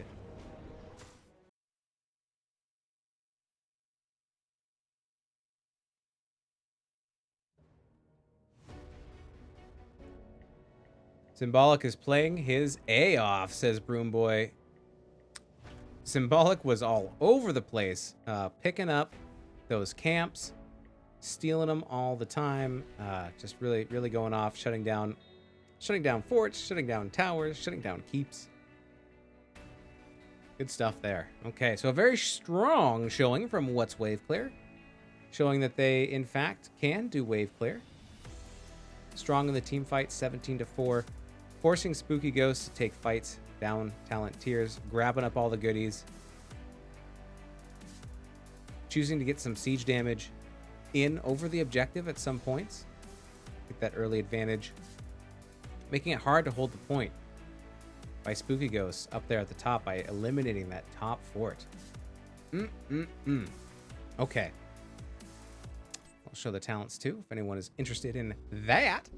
Symbolic is playing his A off, says Broomboy. Symbolic was all over the place, picking up those camps, stealing them all the time, just really going off, shutting down forts, shutting down towers, shutting down keeps. Good stuff there. Okay, so a very strong showing from What's Wave Clear, showing that they in fact can do wave clear. Strong in the team fight, 17-4, forcing Spooky Ghosts to take fights down talent tiers, grabbing up all the goodies, choosing to get some siege damage in over the objective at some points, get that early advantage, making it hard to hold the point by Spooky Ghosts up there at the top by eliminating that top fort. Okay, I'll show the talents too if anyone is interested in that.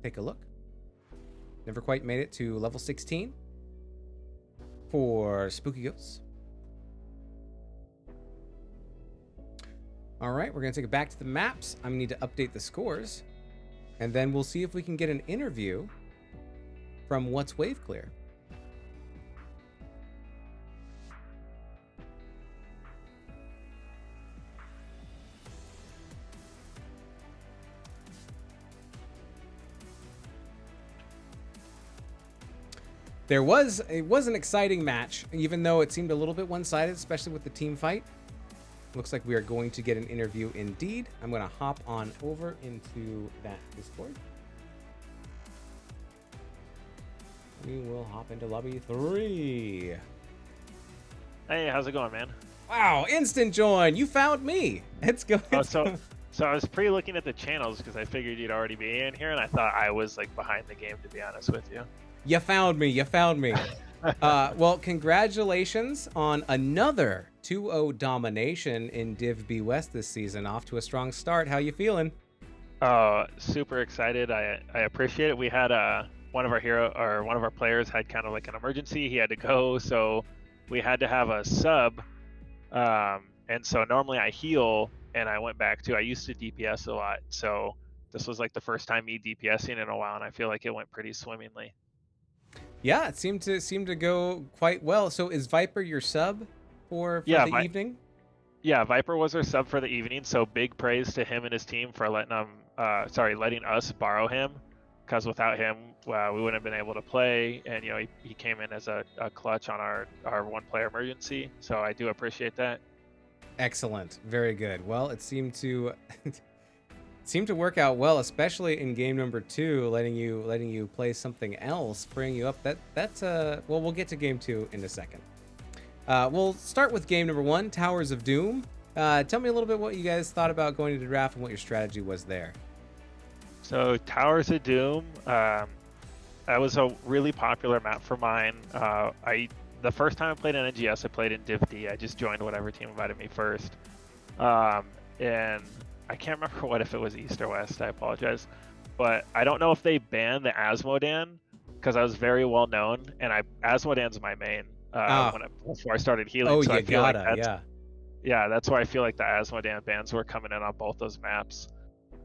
Take a look. Never quite made it to level 16 for Spooky Ghosts. All right, we're going to take it back to the maps. I'm going to need to update the scores, and then we'll see if we can get an interview from What's Wave Clear. It was an exciting match, even though it seemed a little bit one-sided, especially with the team fight. Looks like we are going to get an interview indeed. I'm going to hop on over into that Discord. We will hop into lobby 3. Hey, how's it going, man? Wow, instant join. You found me. It's going. Oh, so I was pre-looking at the channels because I figured you'd already be in here, and I thought I was like behind the game, to be honest with you. You found me. You found me. Well, congratulations on another 2-0 domination in Div B West this season. Off to a strong start. How you feeling? Super excited. I appreciate it. We had one of our players had kind of like an emergency. He had to go, so we had to have a sub. And so normally I heal, and I went back to, I used to DPS a lot, so this was like the first time me DPSing in a while, and I feel like it went pretty swimmingly. Yeah, it seemed to go quite well. So is Viper your sub for the evening? Yeah, Viper was our sub for the evening. So big praise to him and his team for letting us borrow him, because without him, we wouldn't have been able to play. And he came in as a clutch on our one-player emergency. So I do appreciate that. Excellent, very good. Well, it seemed to work out well, especially in game number 2, letting you play something else, freeing you up. That's well, we'll get to game 2 in a second. We'll start with game number 1, Towers of Doom. Tell me a little bit what you guys thought about going into draft and what your strategy was there. So Towers of Doom, that was a really popular map for mine. The first time I played in NGS, I played in Div D. I just joined whatever team invited me first. And I can't remember if it was East or West. I apologize. But I don't know if they banned the Asmodan, because I was very well known, and Asmodan's my main before I started healing. Oh, so you I feel gotta, like yeah, that's why I feel like the Asmodan bans were coming in on both those maps.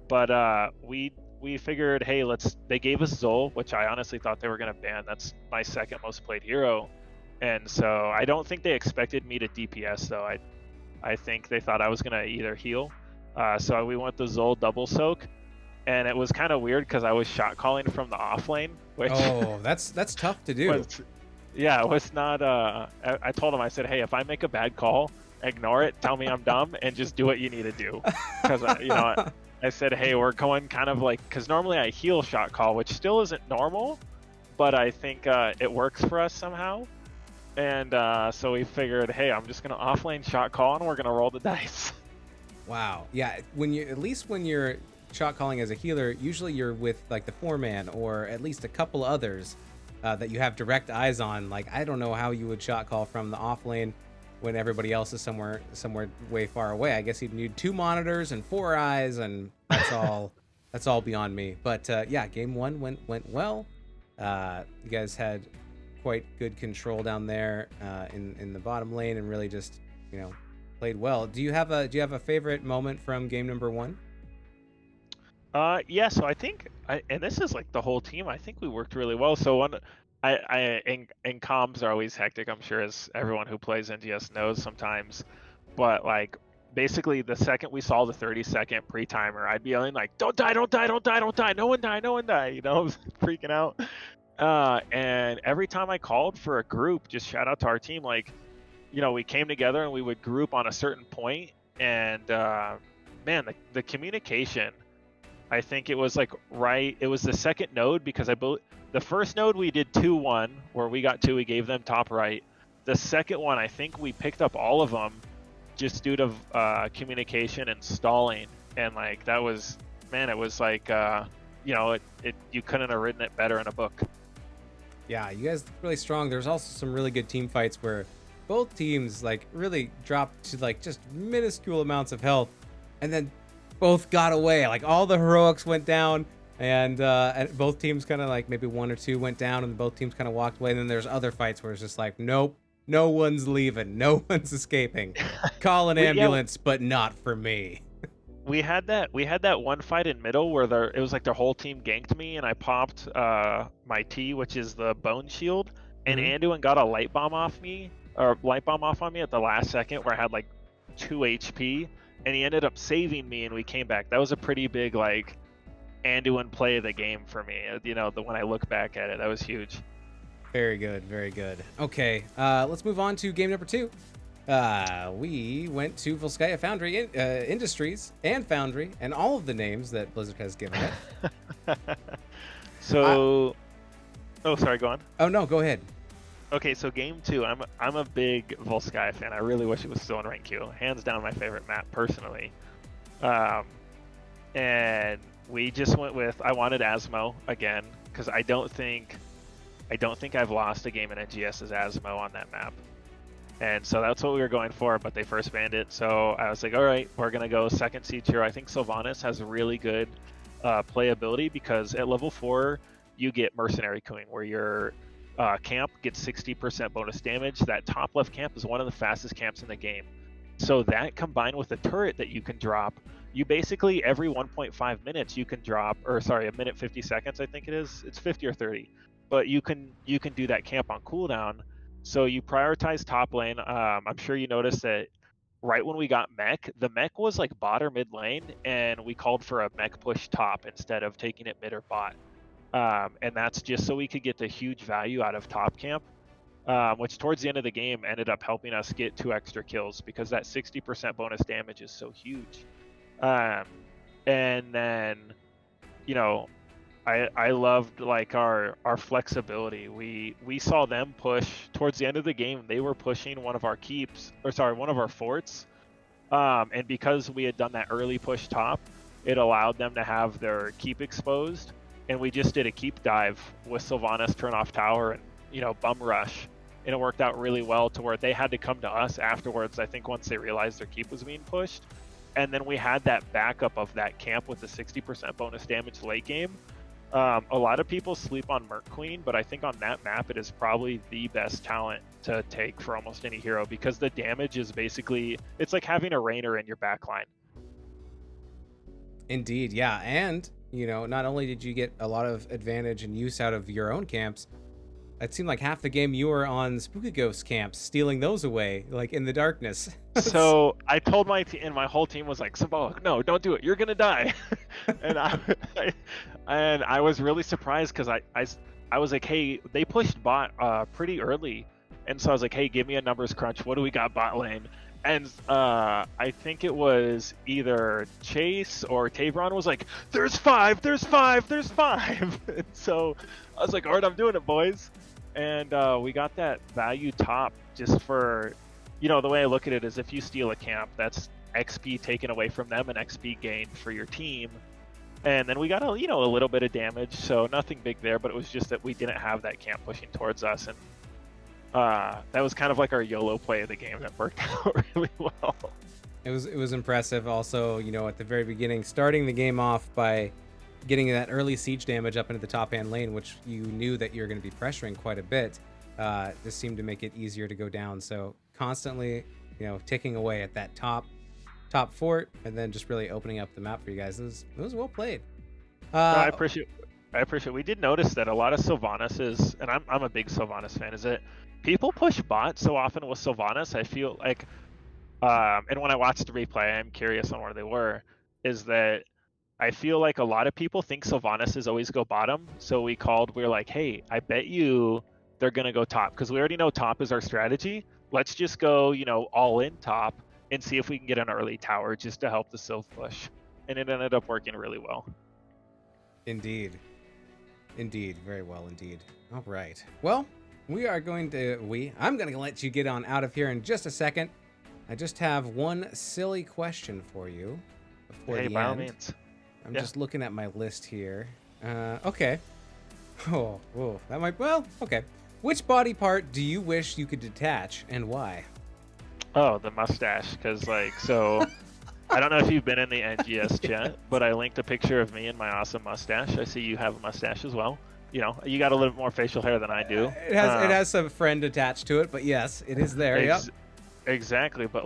But we figured, hey, they gave us Zol, which I honestly thought they were going to ban. That's my second most played hero. And so I don't think they expected me to DPS though. I think they thought I was gonna either heal. So we went the Zol double soak, and it was kind of weird because I was shot calling from the off lane, which Oh, that's tough to do. yeah, it was not. I told him, I said, hey, if I make a bad call, ignore it, tell me I'm dumb, and just do what you need to do. Because I said, hey, we're going kind of like, because normally I heal shot call, which still isn't normal, but I think it works for us somehow. And so we figured, hey, I'm just gonna offlane shot call, and we're gonna roll the dice. Wow. Yeah, when you're shot calling as a healer, usually you're with like the 4-man or at least a couple others that you have direct eyes on. Like, I don't know how you would shot call from the off lane when everybody else is somewhere way far away. I guess you'd need 2 monitors and 4 eyes, and that's all beyond me. But yeah, game 1 went well. You guys had quite good control down there in the bottom lane, and really just played well. Do you have a favorite moment from game number 1? Yeah, so I think, and this is like the whole team, I think we worked really well. So in comms are always hectic, I'm sure, as everyone who plays NGS knows sometimes. But like, basically the second we saw the 30-second pre-timer, I'd be yelling like, don't die, don't die, don't die, don't die, no one die, no one die, freaking out. And every time I called for a group, just shout out to our team, like, we came together and we would group on a certain point, and man, the communication, I think it was like it was the second node, because the first node we did 2-1, where we got 2, we gave them top right. The second one, I think we picked up all of them just due to communication and stalling, and like that was, man, it was like you couldn't have written it better in a book. Yeah, you guys look really strong. There's also some really good team fights where both teams like really dropped to like just minuscule amounts of health, and then both got away. Like all the heroics went down, and both teams kind of like maybe 1 or 2 went down, and both teams kind of walked away. And then there's other fights where it's just like, nope, no one's leaving, no one's escaping. Call an ambulance, but not for me. We had that one fight in middle where it was like their whole team ganked me, and I popped my T, which is the bone shield, and Anduin got a light bomb off on me at the last second, where I had like 2 HP, and he ended up saving me, and we came back. That was a pretty big like Anduin play of the game for me. When I look back at it, that was huge. Very good, very good. Okay, let's move on to game number 2. We went to Volskaya Foundry Industries and Foundry, and all of the names that Blizzard has given it. So, sorry, go on. Oh no, go ahead. Okay, so game 2, I'm a big Volskaya fan. I really wish it was still in rank Q. Hands down my favorite map personally. And we just went with, I wanted Asmo again, because I don't think I've lost a game in NGS as Asmo on that map. And so that's what we were going for, but they first banned it. So I was like, all right, we're going to go second siege here. I think Sylvanas has really good playability, because at level 4, you get Mercenary Queen, where your camp gets 60% bonus damage. That top left camp is one of the fastest camps in the game. So that, combined with the turret that you can drop, you basically every 1.5 minutes you can drop, or sorry, a minute 50 seconds, I think it is. It's 50 or 30. But you can do that camp on cooldown. So you prioritize top lane. I'm sure you noticed that right when we got mech, the mech was like bot or mid lane, and we called for a mech push top instead of taking it mid or bot. And that's just so we could get the huge value out of top camp, which towards the end of the game ended up helping us get 2 extra kills, because that 60% bonus damage is so huge. And then, I loved like our flexibility. We saw them push towards the end of the game. They were pushing one of our forts, and because we had done that early push top, it allowed them to have their keep exposed, and we just did a keep dive with Sylvanas turn off tower and bum rush, and it worked out really well to where they had to come to us afterwards, I think, once they realized their keep was being pushed. And then we had that backup of that camp with the 60% bonus damage late game. A lot of people sleep on Merc Queen, but I think on that map it is probably the best talent to take for almost any hero, because the damage is basically, it's like having a Rainer in your backline. Indeed, yeah. And, not only did you get a lot of advantage and use out of your own camps, it seemed like half the game you were on Spooky Ghost camps, stealing those away, like in the darkness. So I told my team, and my whole team was like, "Symbolic, no, don't do it. You're gonna die." and I was really surprised because I was like, "Hey, they pushed bot pretty early," and so I was like, "Hey, give me a numbers crunch. What do we got bot lane?" And I think it was either Chase or Tavron was like, "There's 5, there's 5, there's 5." And so I was like, "All right, I'm doing it, boys." And we got that value top just for, the way I look at it is if you steal a camp, that's XP taken away from them and XP gained for your team. And then we got a little bit of damage, so nothing big there, but it was just that we didn't have that camp pushing towards us, and that was kind of like our YOLO play of the game that worked out really well. It was impressive. Also, at the very beginning, starting the game off by getting that early siege damage up into the top hand lane, which you knew that you're going to be pressuring quite a bit. This seemed to make it easier to go down. So constantly, ticking away at that top fort, and then just really opening up the map for you guys. It was well played. I appreciate. We did notice that a lot of Sylvanas and I'm a big Sylvanas fan. Is that people push bot so often with Sylvanas? I feel like, and when I watched the replay, I'm curious on where they were. Is that I feel like a lot of people think Sylvanas always go bottom. So we were like, "Hey, I bet you they're gonna go top because we already know top is our strategy. Let's just go, all in top and see if we can get an early tower just to help the Sylph push." And it ended up working really well. Indeed, very well indeed. All right. Well, I'm going to let you get on out of here in just a second. I just have one silly question for you before the end. By all means. I'm just looking at my list here. Okay. Oh, that might. Well, okay. Which body part do you wish you could detach, and why? Oh, the mustache, because so. I don't know if you've been in the NGS chat, but I linked a picture of me and my awesome mustache. I see you have a mustache as well. You got a little bit more facial hair than I do. It has some friend attached to it, but yes, it is there. Yep. Exactly, but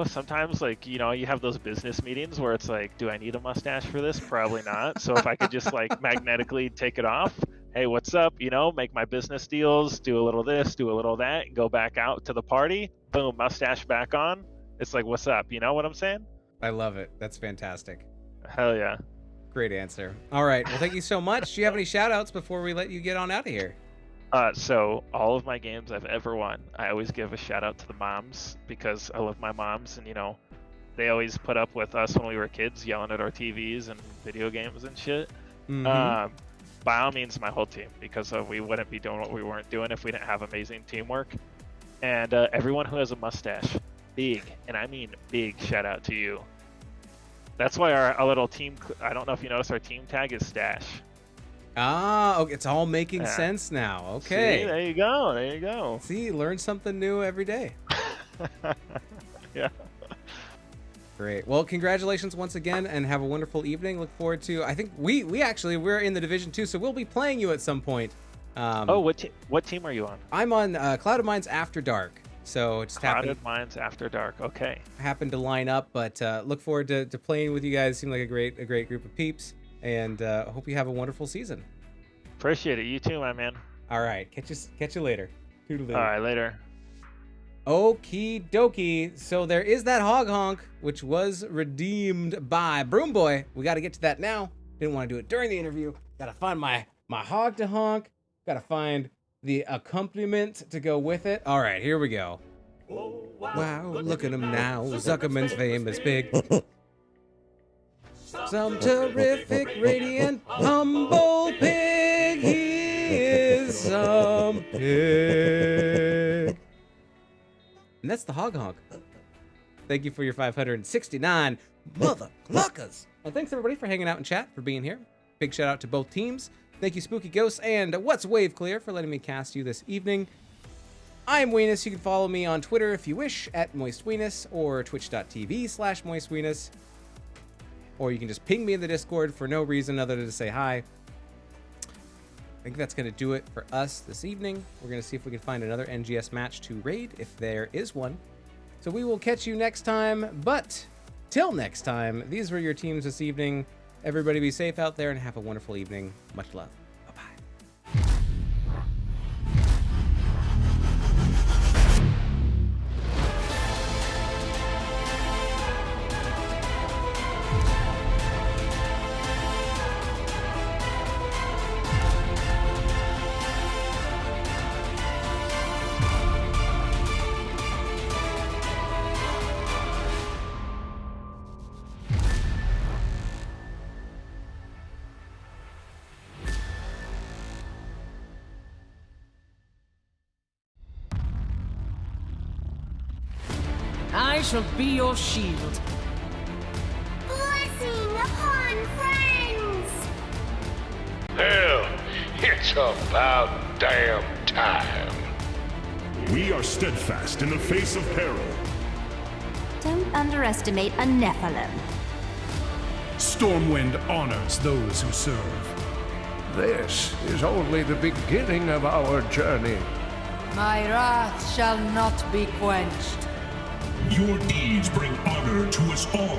sometimes you have those business meetings where it's like, do I need a mustache for this? Probably not. So if I could just magnetically take it off, hey, what's up? Make my business deals, do a little this, do a little that, and go back out to the party. Boom, mustache back on. It's like, what's up? You know what I'm saying? I love it. That's fantastic. Hell yeah. Great answer. All right. Well, thank you so much. Do you have any shout outs before we let you get on out of here? So all of my games I've ever won, I always give a shout out to the moms because I love my moms, and they always put up with us when we were kids yelling at our TVs and video games and shit. Mm-hmm. By all means, my whole team, because we wouldn't be doing what we weren't doing if we didn't have amazing teamwork. And everyone who has a mustache, big, and I mean big, shout out to you. That's why our little team, I don't know if you noticed, our team tag is Stash. Ah, okay, it's all making sense now. Okay. See, there you go. See, learn something new every day. Yeah. Great. Well, congratulations once again, and have a wonderful evening. Look forward to, I think we're in the Division 2, so we'll be playing you at some point. What team are you on? I'm on Clouded Minds After Dark. So it's Clouded Minds After Dark. Okay. Happened to line up, but look forward to playing with you guys. Seem like a great group of peeps, and hope you have a wonderful season. Appreciate it. You too, my man. All right. Catch you later. Toodaloo. All right, later. Okie dokie. So there is that hog honk, which was redeemed by Broom Boy. We got to get to that now. Didn't want to do it during the interview. Got to find my hog to honk. Got to find the accompaniment to go with it. All right, here we go. Wow, look at him now. Zuckerman's famous pig. Some terrific, radiant, humble pig. He is some pig. And that's the hog honk. Thank you for your 569 mother cluckers. And thanks everybody for hanging out in chat, for being here. Big shout out to both teams. Thank you, Spooky Ghosts and What's Wave Clear, for letting me cast you this evening. I'm Weenus. You can follow me on Twitter if you wish, at MoistWeenus, or twitch.tv/MoistWeenus. Or you can just ping me in the Discord for no reason other than to say hi. I think that's going to do it for us this evening. We're going to see if we can find another NGS match to raid, if there is one. So we will catch you next time. But till next time, these were your teams this evening. Everybody be safe out there and have a wonderful evening. Much love. Bye-bye. I shall be your shield. Blessing upon friends! Hell, it's about damn time. We are steadfast in the face of peril. Don't underestimate a Nephilim. Stormwind honors those who serve. This is only the beginning of our journey. My wrath shall not be quenched. Your deeds bring honor to us all.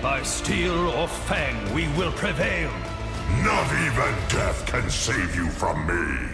By steel or fang, we will prevail. Not even death can save you from me.